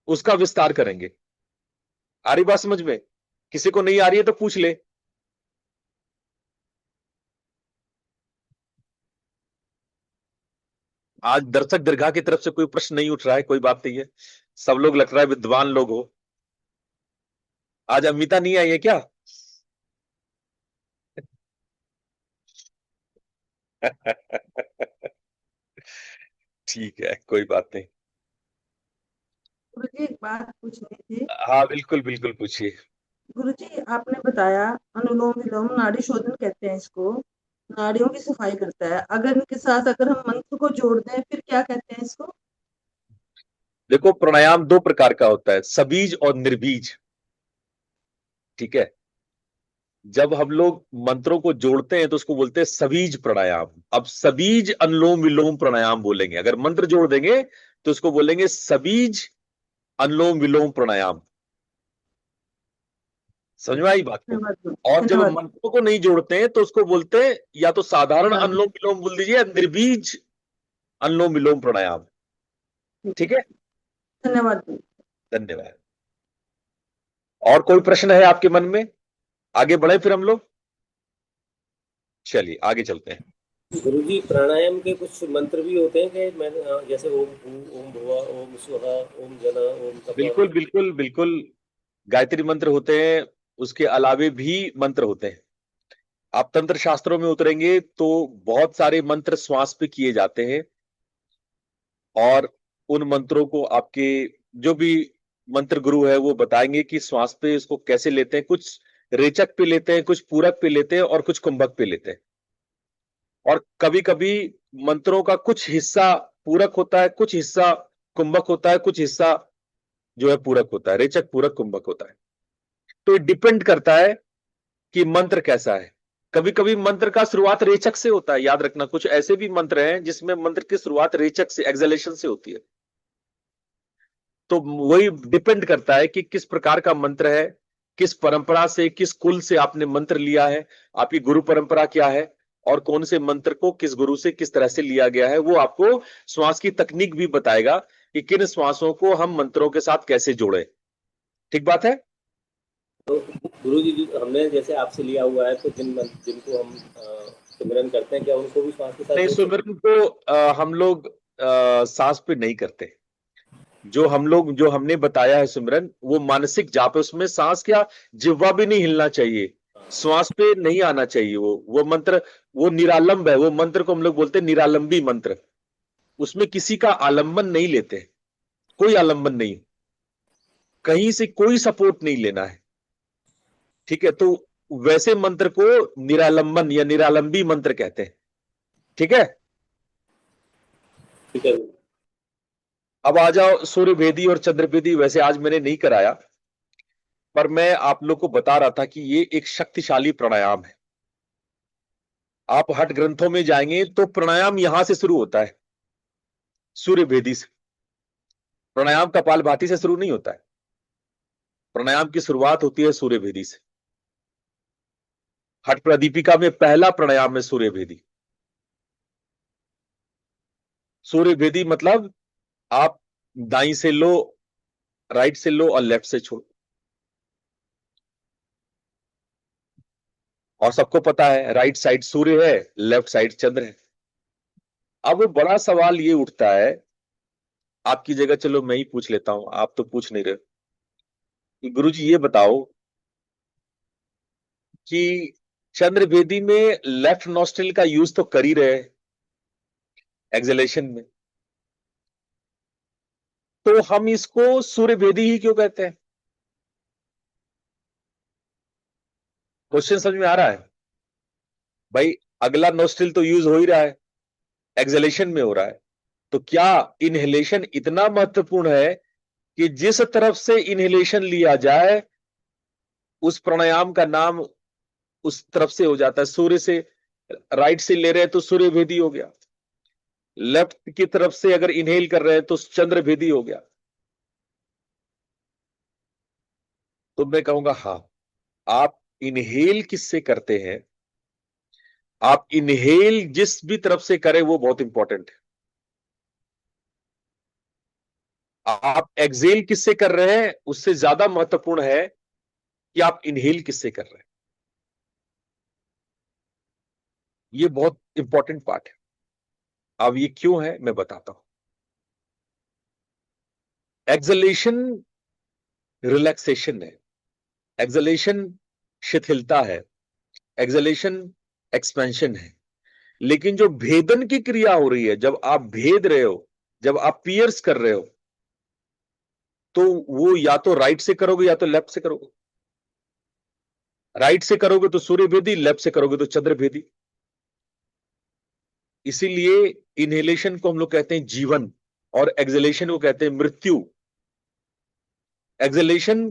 उसका विस्तार करेंगे। आ रही बात समझ में? किसी को नहीं आ रही है तो पूछ ले। आज दर्शक दीर्घा की तरफ से कोई प्रश्न नहीं उठ रहा है, कोई बात नहीं है। सब लोग लग रहा है विद्वान लोग हो। आज अमिता नहीं आई है क्या? ठीक है, कोई बात नहीं। गुरुजी एक बात पूछनी थी। हाँ बिल्कुल बिल्कुल, पूछिए। गुरुजी आपने बताया अनुलोम विलोम नाड़ी शोधन कहते हैं इसको, नाड़ियों की सफाई करता है। अगर इनके साथ अगर हम मंत्र को जोड़ दें फिर क्या कहते हैं इसको? देखो, प्राणायाम दो प्रकार का होता है, सबीज और निर्बीज। ठीक है। जब हम लोग मंत्रों को जोड़ते हैं तो उसको बोलते हैं सबीज प्राणायाम। अब सबीज अनुलोम विलोम प्राणायाम बोलेंगे। अगर मंत्र जोड़ देंगे तो उसको बोलेंगे सबीज अनुलोम विलोम प्राणायाम। समझ में आई बात को? धन्यवाद और जब धन्यवाद। मंत्रों को नहीं जोड़ते हैं तो उसको बोलते हैं या तो साधारण हाँ, अनुलोम विलोम बोल दीजिए, या निर्बीज अनुलोम विलोम प्राणायाम। ठीक है। धन्यवाद। धन्यवाद। और कोई प्रश्न है आपके मन में? आगे बढ़े फिर हम लोग। चलिए आगे चलते हैं। गुरुजी प्राणायाम के कुछ मंत्र भी होते हैं कि मैं जैसे ओम भू, ओम भुवा, ओम स्वहा, ओम जन, ओम बिल्कुल तपः? बिल्कुल बिल्कुल। गायत्री मंत्र होते हैं, उसके अलावे भी मंत्र होते हैं। आप तंत्र शास्त्रों में उतरेंगे तो बहुत सारे मंत्र श्वास पे किए जाते हैं। और उन मंत्रों को आपके जो भी मंत्र गुरु है वो बताएंगे कि श्वास पे इसको कैसे लेते हैं। कुछ रेचक पे लेते हैं, कुछ पूरक पे लेते हैं, और कुछ कुंभक पे लेते हैं। और कभी कभी मंत्रों का कुछ हिस्सा पूरक होता है, कुछ हिस्सा कुंभक होता है, कुछ हिस्सा जो है पूरक होता है, रेचक पूरक कुंभक होता है। तो ये डिपेंड करता है कि मंत्र कैसा है। कभी कभी मंत्र का शुरुआत रेचक से होता है, याद रखना। कुछ ऐसे भी मंत्र हैं जिसमें मंत्र की शुरुआत रेचक से, एक्सलेशन से होती है। तो वही डिपेंड करता है कि किस प्रकार का मंत्र है, किस परंपरा से, किस कुल से आपने मंत्र लिया है, आपकी गुरु परंपरा क्या है, और कौन से मंत्र को किस गुरु से किस तरह से लिया गया है। वो आपको श्वास की तकनीक भी बताएगा कि किन श्वासों को हम मंत्रों के साथ कैसे जोड़े। ठीक बात है। तो गुरुजी हमने जैसे आपसे लिया हुआ है, तो जिनको हम सिमरन करते हैं, क्या उनको भी श्वास के साथ नहीं, जोड़ सकते सुमिरन को हम लोग सांस पे नहीं करते। जो हमने बताया है सिमरन, वो मानसिक जाप है। उसमें सांस क्या, जिह्वा भी नहीं हिलना चाहिए, श्वास पे नहीं आना चाहिए। वो मंत्र, वो निरालंब है। वो मंत्र को हम लोग बोलते हैं निरालंबी मंत्र। उसमें किसी का आलंबन नहीं लेते, कोई आलंबन नहीं। कहीं से कोई सपोर्ट नहीं लेना है, ठीक है। तो वैसे मंत्र को निरालंबन या निरालंबी मंत्र कहते हैं, ठीक है। ठीक है। अब आ जाओ सूर्य भेदी और चंद्र भेदी। वैसे आज मैंने नहीं कराया, पर मैं आप लोग को बता रहा था कि ये एक शक्तिशाली प्राणायाम है। आप हठ ग्रंथों में जाएंगे तो प्राणायाम यहां से शुरू होता है, सूर्य भेदी से। प्राणायाम कपालभाति से शुरू नहीं होता है, प्राणायाम की शुरुआत होती है सूर्य भेदी से। हठ प्रदीपिका में पहला प्राणायाम है सूर्य भेदी। सूर्य भेदी मतलब आप दाई से लो, राइट से लो और लेफ्ट से छोड़ो। और सबको पता है राइट साइड सूर्य है, लेफ्ट साइड चंद्र है। अब बड़ा सवाल ये उठता है, आपकी जगह चलो मैं ही पूछ लेता हूं, आप तो पूछ नहीं रहे कि गुरुजी ये बताओ कि चंद्र भेदी में लेफ्ट नॉस्ट्रिल का यूज तो कर ही रहे एक्सलेशन में, तो हम इसको सूर्य भेदी ही क्यों कहते हैं? क्वेश्चन समझ में आ रहा है भाई? अगला नोस्ट्रिल तो यूज हो ही रहा है, एक्सलेशन में हो रहा है, तो क्या इनहेलेशन इतना महत्वपूर्ण है कि जिस तरफ से इनहेलेशन लिया जाए उस प्राणायाम का नाम उस तरफ से हो जाता है? सूर्य से राइट से ले रहे हैं तो सूर्य भेदी हो गया, लेफ्ट की तरफ से अगर इनहेल कर रहे हैं तो चंद्र भेदी हो गया। तो मैं कहूंगा हां, आप इनहेल किससे करते हैं, आप इनहेल जिस भी तरफ से करें वो बहुत इंपॉर्टेंट है। आप एक्सेल किससे कर रहे हैं उससे ज्यादा महत्वपूर्ण है कि आप इनहेल किससे कर रहे हैं। ये बहुत इंपॉर्टेंट पार्ट है। अब ये क्यों है मैं बताता हूं। एक्सलेशन रिलैक्सेशन है, एक्सलेशन शिथिलता है, एक्सलेशन एक्सपेंशन है। लेकिन जो भेदन की क्रिया हो रही है, जब आप भेद रहे हो, जब आप पियर्स कर रहे हो, तो वो या तो राइट से करोगे या तो लेफ्ट से करोगे। राइट से करोगे तो सूर्य भेदी, लेफ्ट से करोगे तो चंद्र भेदी। इसीलिए इनहेलेशन को हम लोग कहते हैं जीवन और एक्सलेशन को कहते हैं मृत्यु। एक्सलेशन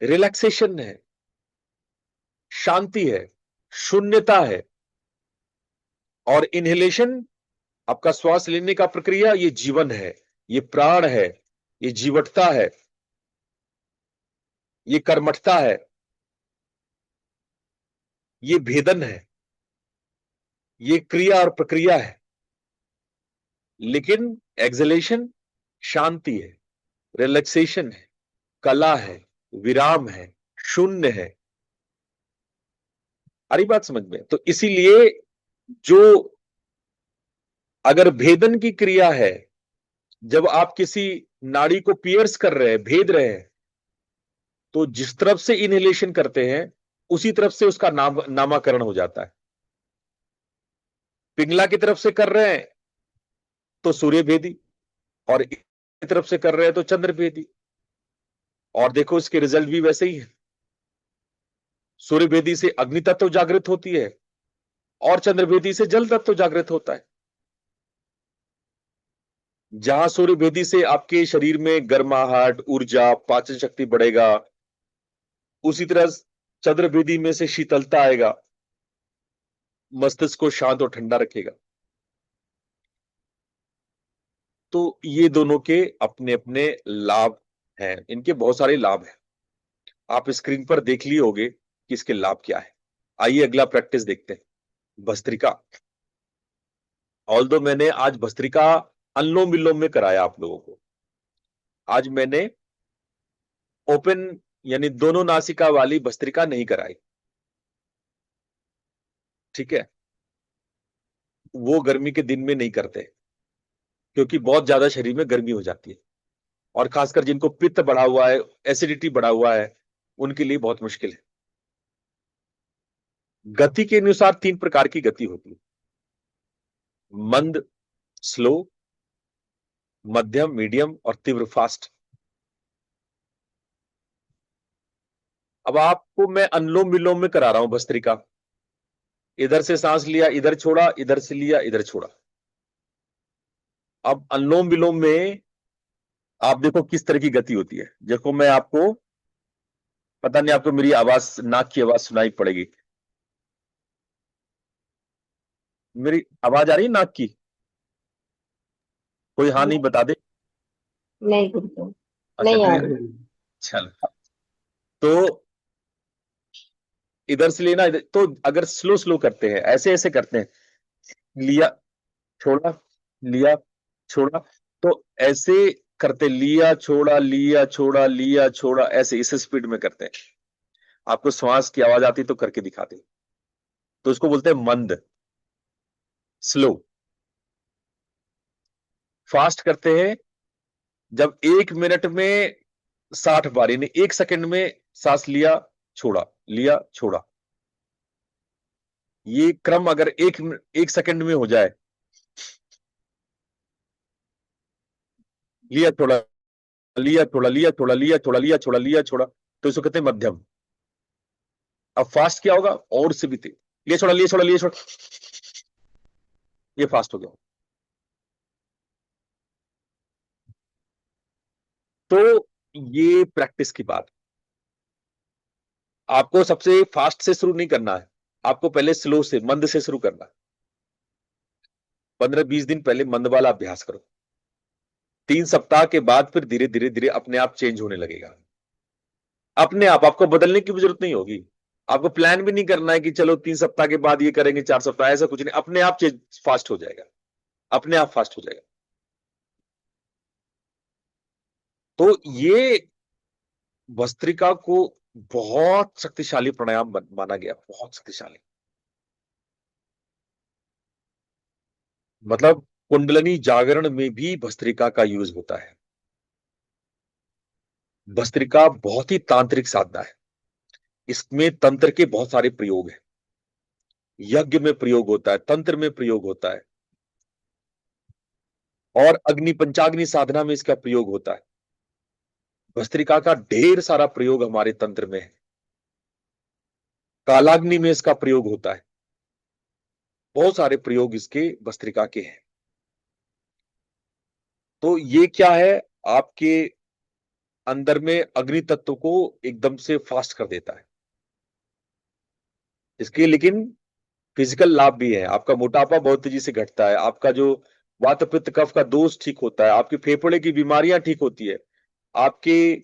रिलैक्सेशन है, शांति है, शून्यता है, और इनहेलेशन आपका श्वास लेने का प्रक्रिया, ये जीवन है, ये प्राण है, ये जीवटता है, ये कर्मठता है, ये भेदन है, ये क्रिया और प्रक्रिया है। लेकिन एक्सलेशन शांति है, रिलैक्सेशन है, कला है, विराम है, शून्य है। अरे बात समझ में? तो इसीलिए जो अगर भेदन की क्रिया है, जब आप किसी नाड़ी को पियर्स कर रहे हैं, भेद रहे हैं, तो जिस तरफ से इनहेलेशन करते हैं उसी तरफ से उसका नामाकरण हो जाता है। पिंगला की तरफ से कर रहे हैं तो सूर्य भेदी, और इस तरफ से कर रहे हैं तो चंद्र भेदी। और देखो इसके रिजल्ट भी वैसे ही है। सूर्य भेदी से अग्नि तत्व जागृत होती है और चंद्र भेदी से जल तत्व जागृत होता है। जहां सूर्य भेदी से आपके शरीर में गर्माहट, ऊर्जा, पाचन शक्ति बढ़ेगा, उसी तरह चंद्र भेदी में से शीतलता आएगा, मस्तिष्क को शांत और ठंडा रखेगा। तो ये दोनों के अपने अपने लाभ हैं, इनके बहुत सारे लाभ हैं। आप स्क्रीन पर देख लिए होंगे कि इसके लाभ क्या है। आइए अगला प्रैक्टिस देखते हैं, भस्त्रिका। ऑल्दो मैंने आज भस्त्रिका अनुलोम विलोम में कराया आप लोगों को, आज मैंने ओपन यानी दोनों नासिका वाली भस्त्रिका नहीं कराई, ठीक है। वो गर्मी के दिन में नहीं करते क्योंकि बहुत ज्यादा शरीर में गर्मी हो जाती है, और खासकर जिनको पित्त बढ़ा हुआ है, एसिडिटी बढ़ा हुआ है, उनके लिए बहुत मुश्किल है। गति के अनुसार 3 प्रकार की गति होती है, मंद, स्लो, मध्यम, मीडियम और तीव्र फास्ट। अब आपको मैं अनुलोम विलोम में करा रहा हूं भस्त्रिका। इधर से सांस लिया, इधर छोड़ा, इधर से लिया, इधर छोड़ा। अब अनुलोम विलोम में आप देखो किस तरह की गति होती है। देखो मैं आपको, पता नहीं आपको मेरी आवाज, नाक की आवाज सुनाई पड़ेगी। मेरी आवाज आ रही है नाक की? कोई हाँ नहीं बता दे। नहीं गुरुदेव, अच्छा नहीं आ क्लियर। रही। चलो, तो इधर से लेना, इधर तो अगर स्लो स्लो करते हैं, ऐसे ऐसे करते हैं, लिया छोड़ा, लिया छोड़ा, तो ऐसे करते, लिया छोड़ा, लिया छोड़ा, लिया छोड़ा, ऐसे इस स्पीड में करते हैं। आपको श्वास की आवाज आती तो करके दिखाते, तो इसको बोलते हैं मंद, स्लो। फास्ट करते हैं जब 1 मिनट में 60 बार, यानी 1 सेकंड में सांस लिया छोड़ा, लिया छोड़ा। ये क्रम अगर एक सेकंड में हो जाए, लिया छोड़ा, लिया छोड़ा, लिया छोड़ा, लिया छोड़ा, लिया छोड़ा, लिया छोड़ा, तो इसको कहते हैं मध्यम। अब फास्ट क्या होगा? और से भी तेज, लिया छोड़ा, लिया छोड़ा, लिया छोड़ा, ये फास्ट हो गया। तो ये प्रैक्टिस की बात। आपको सबसे फास्ट से शुरू नहीं करना है, आपको पहले स्लो से, मंद से शुरू करना है। 15-20 दिन पहले मंद वाला अभ्यास करो। 3 सप्ताह के बाद फिर धीरे धीरे धीरे अपने आप चेंज होने लगेगा। अपने आप, आपको बदलने की भी जरूरत नहीं होगी। आपको प्लान भी नहीं करना है कि चलो 3 सप्ताह के बाद ये करेंगे, 4 सप्ताह, ऐसा कुछ नहीं। अपने आप चेंज फास्ट हो जाएगा, अपने आप फास्ट हो जाएगा। तो ये भस्त्रिका को बहुत शक्तिशाली प्राणायाम माना गया, बहुत शक्तिशाली। मतलब कुंडलनी जागरण में भी भस्त्रिका का यूज होता है। भस्त्रिका बहुत ही तांत्रिक साधना है। इसमें तंत्र के बहुत सारे प्रयोग हैं। यज्ञ में प्रयोग होता है, तंत्र में प्रयोग होता है, और अग्नि पंचाग्नि साधना में इसका प्रयोग होता है। भस्त्रिका का ढेर सारा प्रयोग हमारे तंत्र में है। कालाग्नि में इसका प्रयोग होता है। बहुत सारे प्रयोग इसके भस्त्रिका के हैं। तो ये क्या है, आपके अंदर में अग्नि तत्व को एकदम से फास्ट कर देता है। इसके लेकिन फिजिकल लाभ भी है। आपका मोटापा बहुत तेजी से घटता है, आपका जो वात पित्त कफ का दोष ठीक होता है, आपके फेफड़े की बीमारियां ठीक होती है, आपके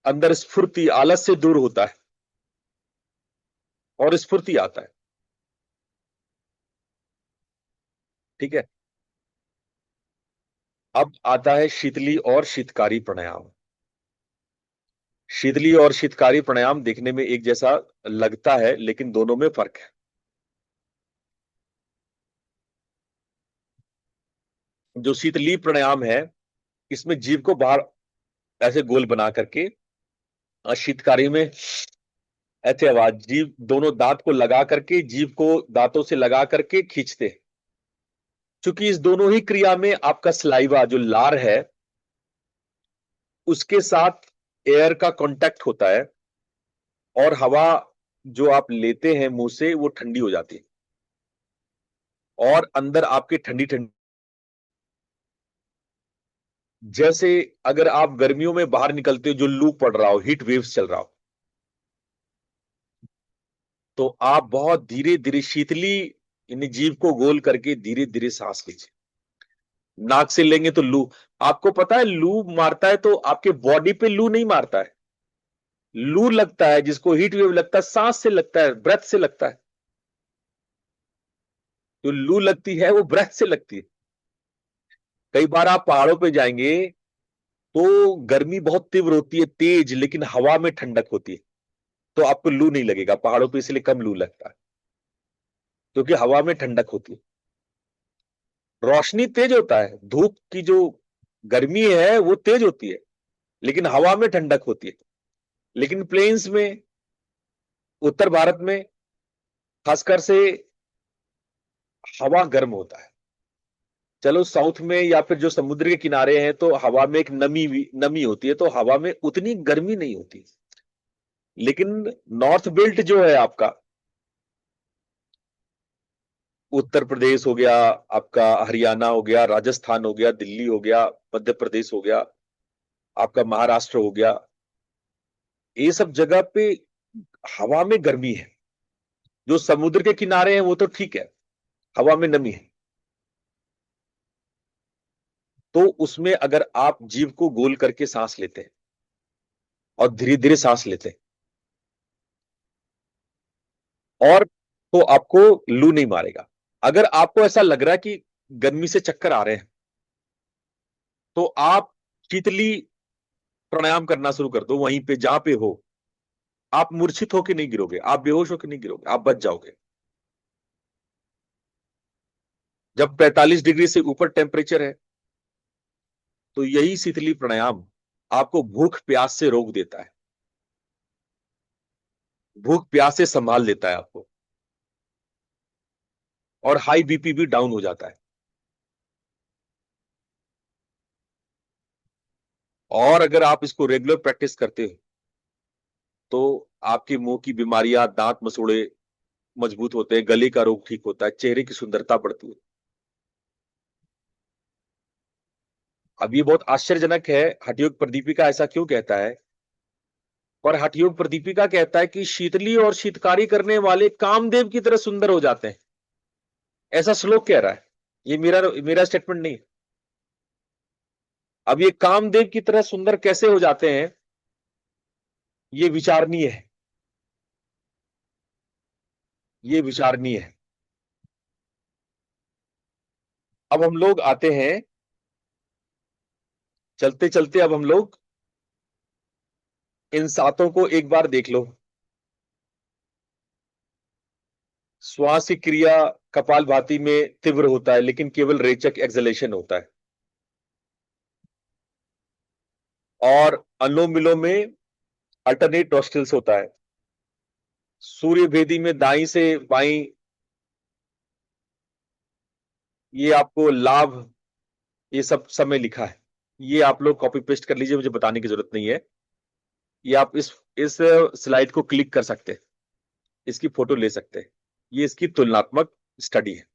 अंदर स्फूर्ति, आलस्य दूर होता है और स्फूर्ति आता है। ठीक है। अब आता है शीतली और शीतकारी प्राणायाम। शीतली और शीतकारी प्राणायाम देखने में एक जैसा लगता है, लेकिन दोनों में फर्क है। जो शीतली प्राणायाम है, इसमें जीभ को बाहर ऐसे गोल बना करके, और शीतकारी में ऐसे आवाज, जीभ दोनों दांत को लगा करके, जीभ को दांतों से लगा करके खींचते हैं। क्योंकि इस दोनों ही क्रिया में आपका सलाइवा, जो लार है, उसके साथ एयर का कांटेक्ट होता है, और हवा जो आप लेते हैं मुंह से वो ठंडी हो जाती है, और अंदर आपके ठंडी ठंडी, जैसे अगर आप गर्मियों में बाहर निकलते हो, जो लू पड़ रहा हो, हीट वेव्स चल रहा हो, तो आप बहुत धीरे धीरे शीतली, यानी जीभ को गोल करके धीरे धीरे सांस लीजिए। नाक से लेंगे तो लू, आपको पता है लू मारता है तो आपके बॉडी पे लू नहीं मारता है। लू लगता है, जिसको हीट वेव लगता है, सांस से लगता है, ब्रेथ से लगता है। जो लू लगती है वो ब्रेथ से लगती है। कई बार आप पहाड़ों पे जाएंगे तो गर्मी बहुत तीव्र होती है, तेज, लेकिन हवा में ठंडक होती है, तो आपको लू नहीं लगेगा पहाड़ों पे, इसलिए कम लू लगता है, क्योंकि हवा में ठंडक होती है। रोशनी तेज होता है, धूप की जो गर्मी है वो तेज होती है, लेकिन हवा में ठंडक होती है। लेकिन प्लेन्स में, उत्तर भारत में खासकर से, हवा गर्म होता है। चलो साउथ में या फिर जो समुद्र के किनारे हैं, तो हवा में एक नमी नमी होती है, तो हवा में उतनी गर्मी नहीं होती। लेकिन नॉर्थ बेल्ट जो है आपका, उत्तर प्रदेश हो गया, आपका हरियाणा हो गया, राजस्थान हो गया, दिल्ली हो गया, मध्य प्रदेश हो गया, आपका महाराष्ट्र हो गया, ये सब जगह पे हवा में गर्मी है। जो समुद्र के किनारे हैं वो तो ठीक है, हवा में नमी है। तो उसमें अगर आप जीभ को गोल करके सांस लेते हैं और धीरे धीरे सांस लेते हैं, और तो आपको लू नहीं मारेगा। अगर आपको ऐसा लग रहा है कि गर्मी से चक्कर आ रहे हैं, तो आप शीतली प्राणायाम करना शुरू कर दो। वहीं पे जहां पे हो, आप मूर्छित होकर नहीं गिरोगे, आप बेहोश होकर नहीं गिरोगे, आप बच जाओगे। जब 45 डिग्री से ऊपर टेम्परेचर है, तो यही शीतली प्राणायाम आपको भूख प्यास से रोक देता है, भूख प्यास से संभाल देता है आपको, और हाई बीपी भी डाउन हो जाता है। और अगर आप इसको रेगुलर प्रैक्टिस करते हो, तो आपके मुंह की बीमारियां, दांत मसूड़े मजबूत होते हैं, गले का रोग ठीक होता है, चेहरे की सुंदरता बढ़ती है। अब ये बहुत आश्चर्यजनक है, हठयोग प्रदीपिका ऐसा क्यों कहता है? पर हठयोग प्रदीपिका कहता है कि शीतली और शीतकारी करने वाले कामदेव की तरह सुंदर हो जाते हैं, ऐसा श्लोक कह रहा है। ये मेरा स्टेटमेंट नहीं है। अब ये कामदेव की तरह सुंदर कैसे हो जाते हैं, ये विचारणीय है, ये विचारणीय है। अब हम लोग आते हैं, चलते चलते अब हम लोग इन सातों को एक बार देख लो। श्वास की क्रिया कपालभाति में तीव्र होता है, लेकिन केवल रेचक एक्सलेशन होता है। और अनुलोम विलोम में अल्टरनेट नॉस्ट्रिल्स होता है। सूर्य भेदी में दाई से बाई, ये आपको लाभ, ये सब समय लिखा है। ये आप लोग कॉपी पेस्ट कर लीजिए, मुझे बताने की जरूरत नहीं है। ये आप इस स्लाइड को क्लिक कर सकते हैं, इसकी फोटो ले सकते हैं। ये इसकी तुलनात्मक स्टडी है।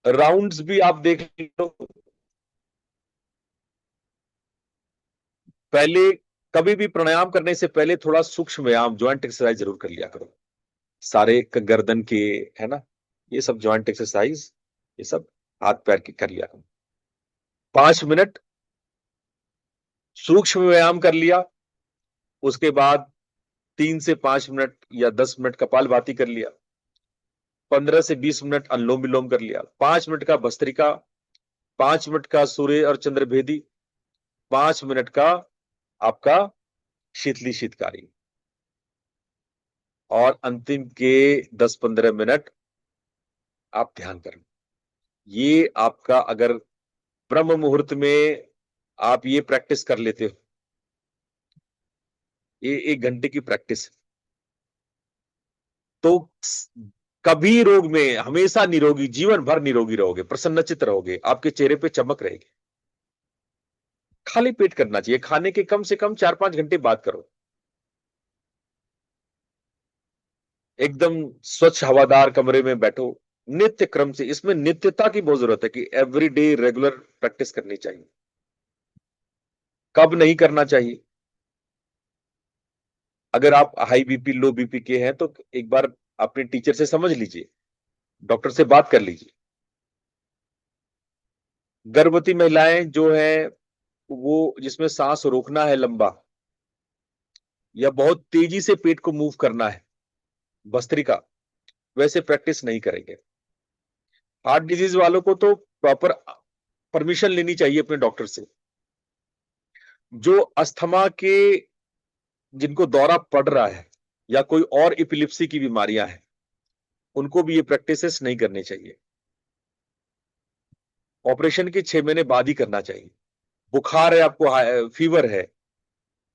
राउंड्स भी आप देख लो। पहले कभी भी प्राणायाम करने से पहले थोड़ा सूक्ष्म व्यायाम, ज्वाइंट एक्सरसाइज जरूर कर लिया करो। सारे गर्दन के, है ना, ये सब ज्वाइंट एक्सरसाइज, ये सब हाथ पैर के कर लिया करो। 5 मिनट सूक्ष्म व्यायाम कर लिया, उसके बाद 3 से 5 मिनट या 10 मिनट कपालभाति कर लिया, 15 से 20 मिनट अनुलोम विलोम कर लिया, 5 मिनट का भस्त्रिका, 5 मिनट का सूर्य और चंद्रभेदी, 5 मिनट का आपका शीतली शीतकारी, और अंतिम के 10-15 मिनट आप ध्यान करें। ये आपका अगर ब्रह्म मुहूर्त में आप ये प्रैक्टिस कर लेते हो, ये 1 घंटे की प्रैक्टिस, तो कभी रोग में हमेशा निरोगी, जीवन भर निरोगी रहोगे, प्रसन्नचित रहोगे, आपके चेहरे पे चमक रहेगी। खाली पेट करना चाहिए, खाने के कम से कम 4-5 घंटे बाद करो। एकदम स्वच्छ हवादार कमरे में बैठो, नित्य क्रम से। इसमें नित्यता की बहुत जरूरत है कि एवरीडे रेगुलर प्रैक्टिस करनी चाहिए। कब नहीं करना चाहिए? अगर आप हाई बीपी, लो बीपी के हैं, तो एक बार अपने टीचर से समझ लीजिए, डॉक्टर से बात कर लीजिए। गर्भवती महिलाएं जो है, वो जिसमें सांस रोकना है लंबा, या बहुत तेजी से पेट को मूव करना है, भस्त्रिका, वैसे प्रैक्टिस नहीं करेंगे। हार्ट डिजीज वालों को तो प्रॉपर परमिशन लेनी चाहिए अपने डॉक्टर से। जो अस्थमा के, जिनको दौरा पड़ रहा है, या कोई और एपिलिप्सी की बीमारियां हैं, उनको भी ये प्रैक्टिसेस नहीं करनी चाहिए। ऑपरेशन के 6 महीने बाद ही करना चाहिए। बुखार है आपको, फीवर है,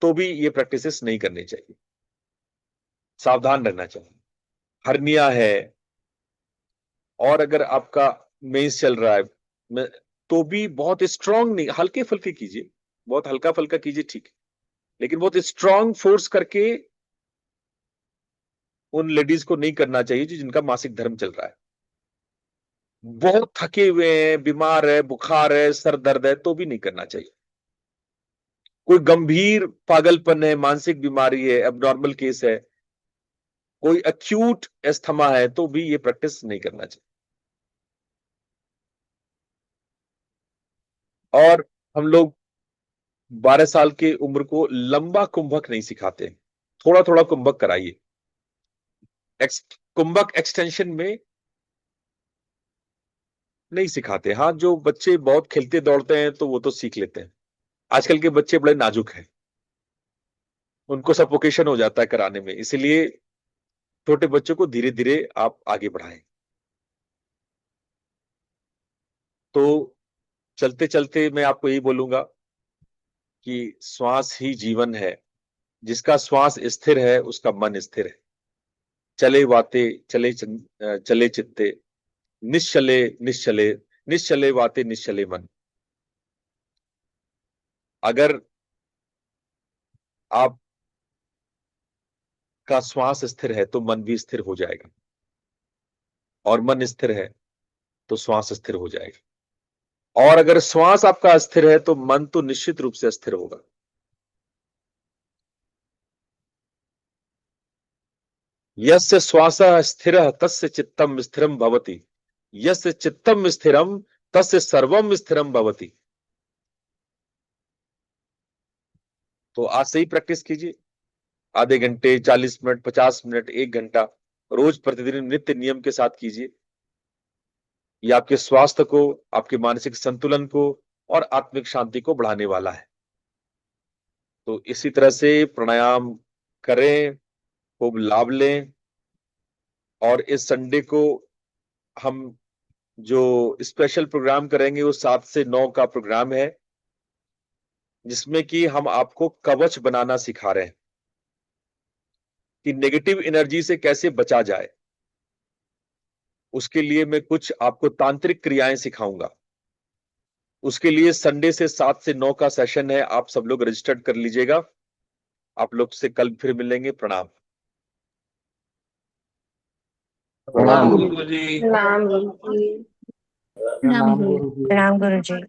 तो भी ये प्रैक्टिसेस नहीं करनी चाहिए, सावधान रहना चाहिए। हर्निया है, और अगर आपका मेंस चल रहा है, तो भी बहुत स्ट्रांग नहीं, हल्के फुल्के कीजिए, बहुत हल्का फुल्का कीजिए, ठीक है, लेकिन बहुत स्ट्रांग फोर्स करके उन लेडीज को नहीं करना चाहिए जिनका मासिक धर्म चल रहा है। बहुत थके हुए हैं, बीमार है, बुखार है, सर दर्द है, तो भी नहीं करना चाहिए। कोई गंभीर पागलपन है, मानसिक बीमारी है, एबनॉर्मल केस है, कोई एक्यूट एस्थमा है, तो भी ये प्रैक्टिस नहीं करना चाहिए। और हम लोग 12 साल की उम्र को लंबा कुंभक नहीं सिखाते, थोड़ा थोड़ा कुंभक कराइए। कुंभक एक्सटेंशन में नहीं सिखाते। हाँ, जो बच्चे बहुत खेलते दौड़ते हैं तो वो तो सीख लेते हैं। आजकल के बच्चे बड़े नाजुक हैं, उनको सफोकेशन हो जाता है कराने में, इसलिए छोटे बच्चों को धीरे धीरे आप आगे बढ़ाएं। तो चलते चलते मैं आपको यही बोलूंगा कि श्वास ही जीवन है। जिसका श्वास स्थिर है उसका मन स्थिर है। चले वाते चले चित्ते, निश्चले निश्चले, निश्चले वाते निश्चले मन। अगर आप का श्वास स्थिर है तो मन भी स्थिर हो जाएगा, और मन स्थिर है तो श्वास स्थिर हो जाएगा। और अगर श्वास आपका अस्थिर है तो मन तो निश्चित रूप से अस्थिर होगा। यस्य श्वासः स्थिरः तस्य चित्तम स्थिरम भवति, यस्य चित्तम स्थिरम तस्य सर्वम स्थिरम भवति। तो आज से ही प्रैक्टिस कीजिए, आधे घंटे, 40 मिनट, 50 मिनट, 1 घंटा, रोज प्रतिदिन नित्य नियम के साथ कीजिए। ये आपके स्वास्थ्य को, आपके मानसिक संतुलन को और आत्मिक शांति को बढ़ाने वाला है। तो इसी तरह से प्राणायाम करें, खूब लाभ लें। और इस संडे को हम जो स्पेशल प्रोग्राम करेंगे वो 7 से 9 का प्रोग्राम है, जिसमें कि हम आपको कवच बनाना सिखा रहे हैं कि नेगेटिव एनर्जी से कैसे बचा जाए। उसके लिए मैं कुछ आपको तांत्रिक क्रियाएं सिखाऊंगा। उसके लिए संडे से 7 से 9 का सेशन है, आप सब लोग रजिस्टर्ड कर लीजिएगा। आप लोग से कल फिर मिलेंगे। प्रणाम। प्रणाम गुरु जी। प्रणाम गुरु जी। प्रणाम गुरु जी। प्रणाम गुरु जी।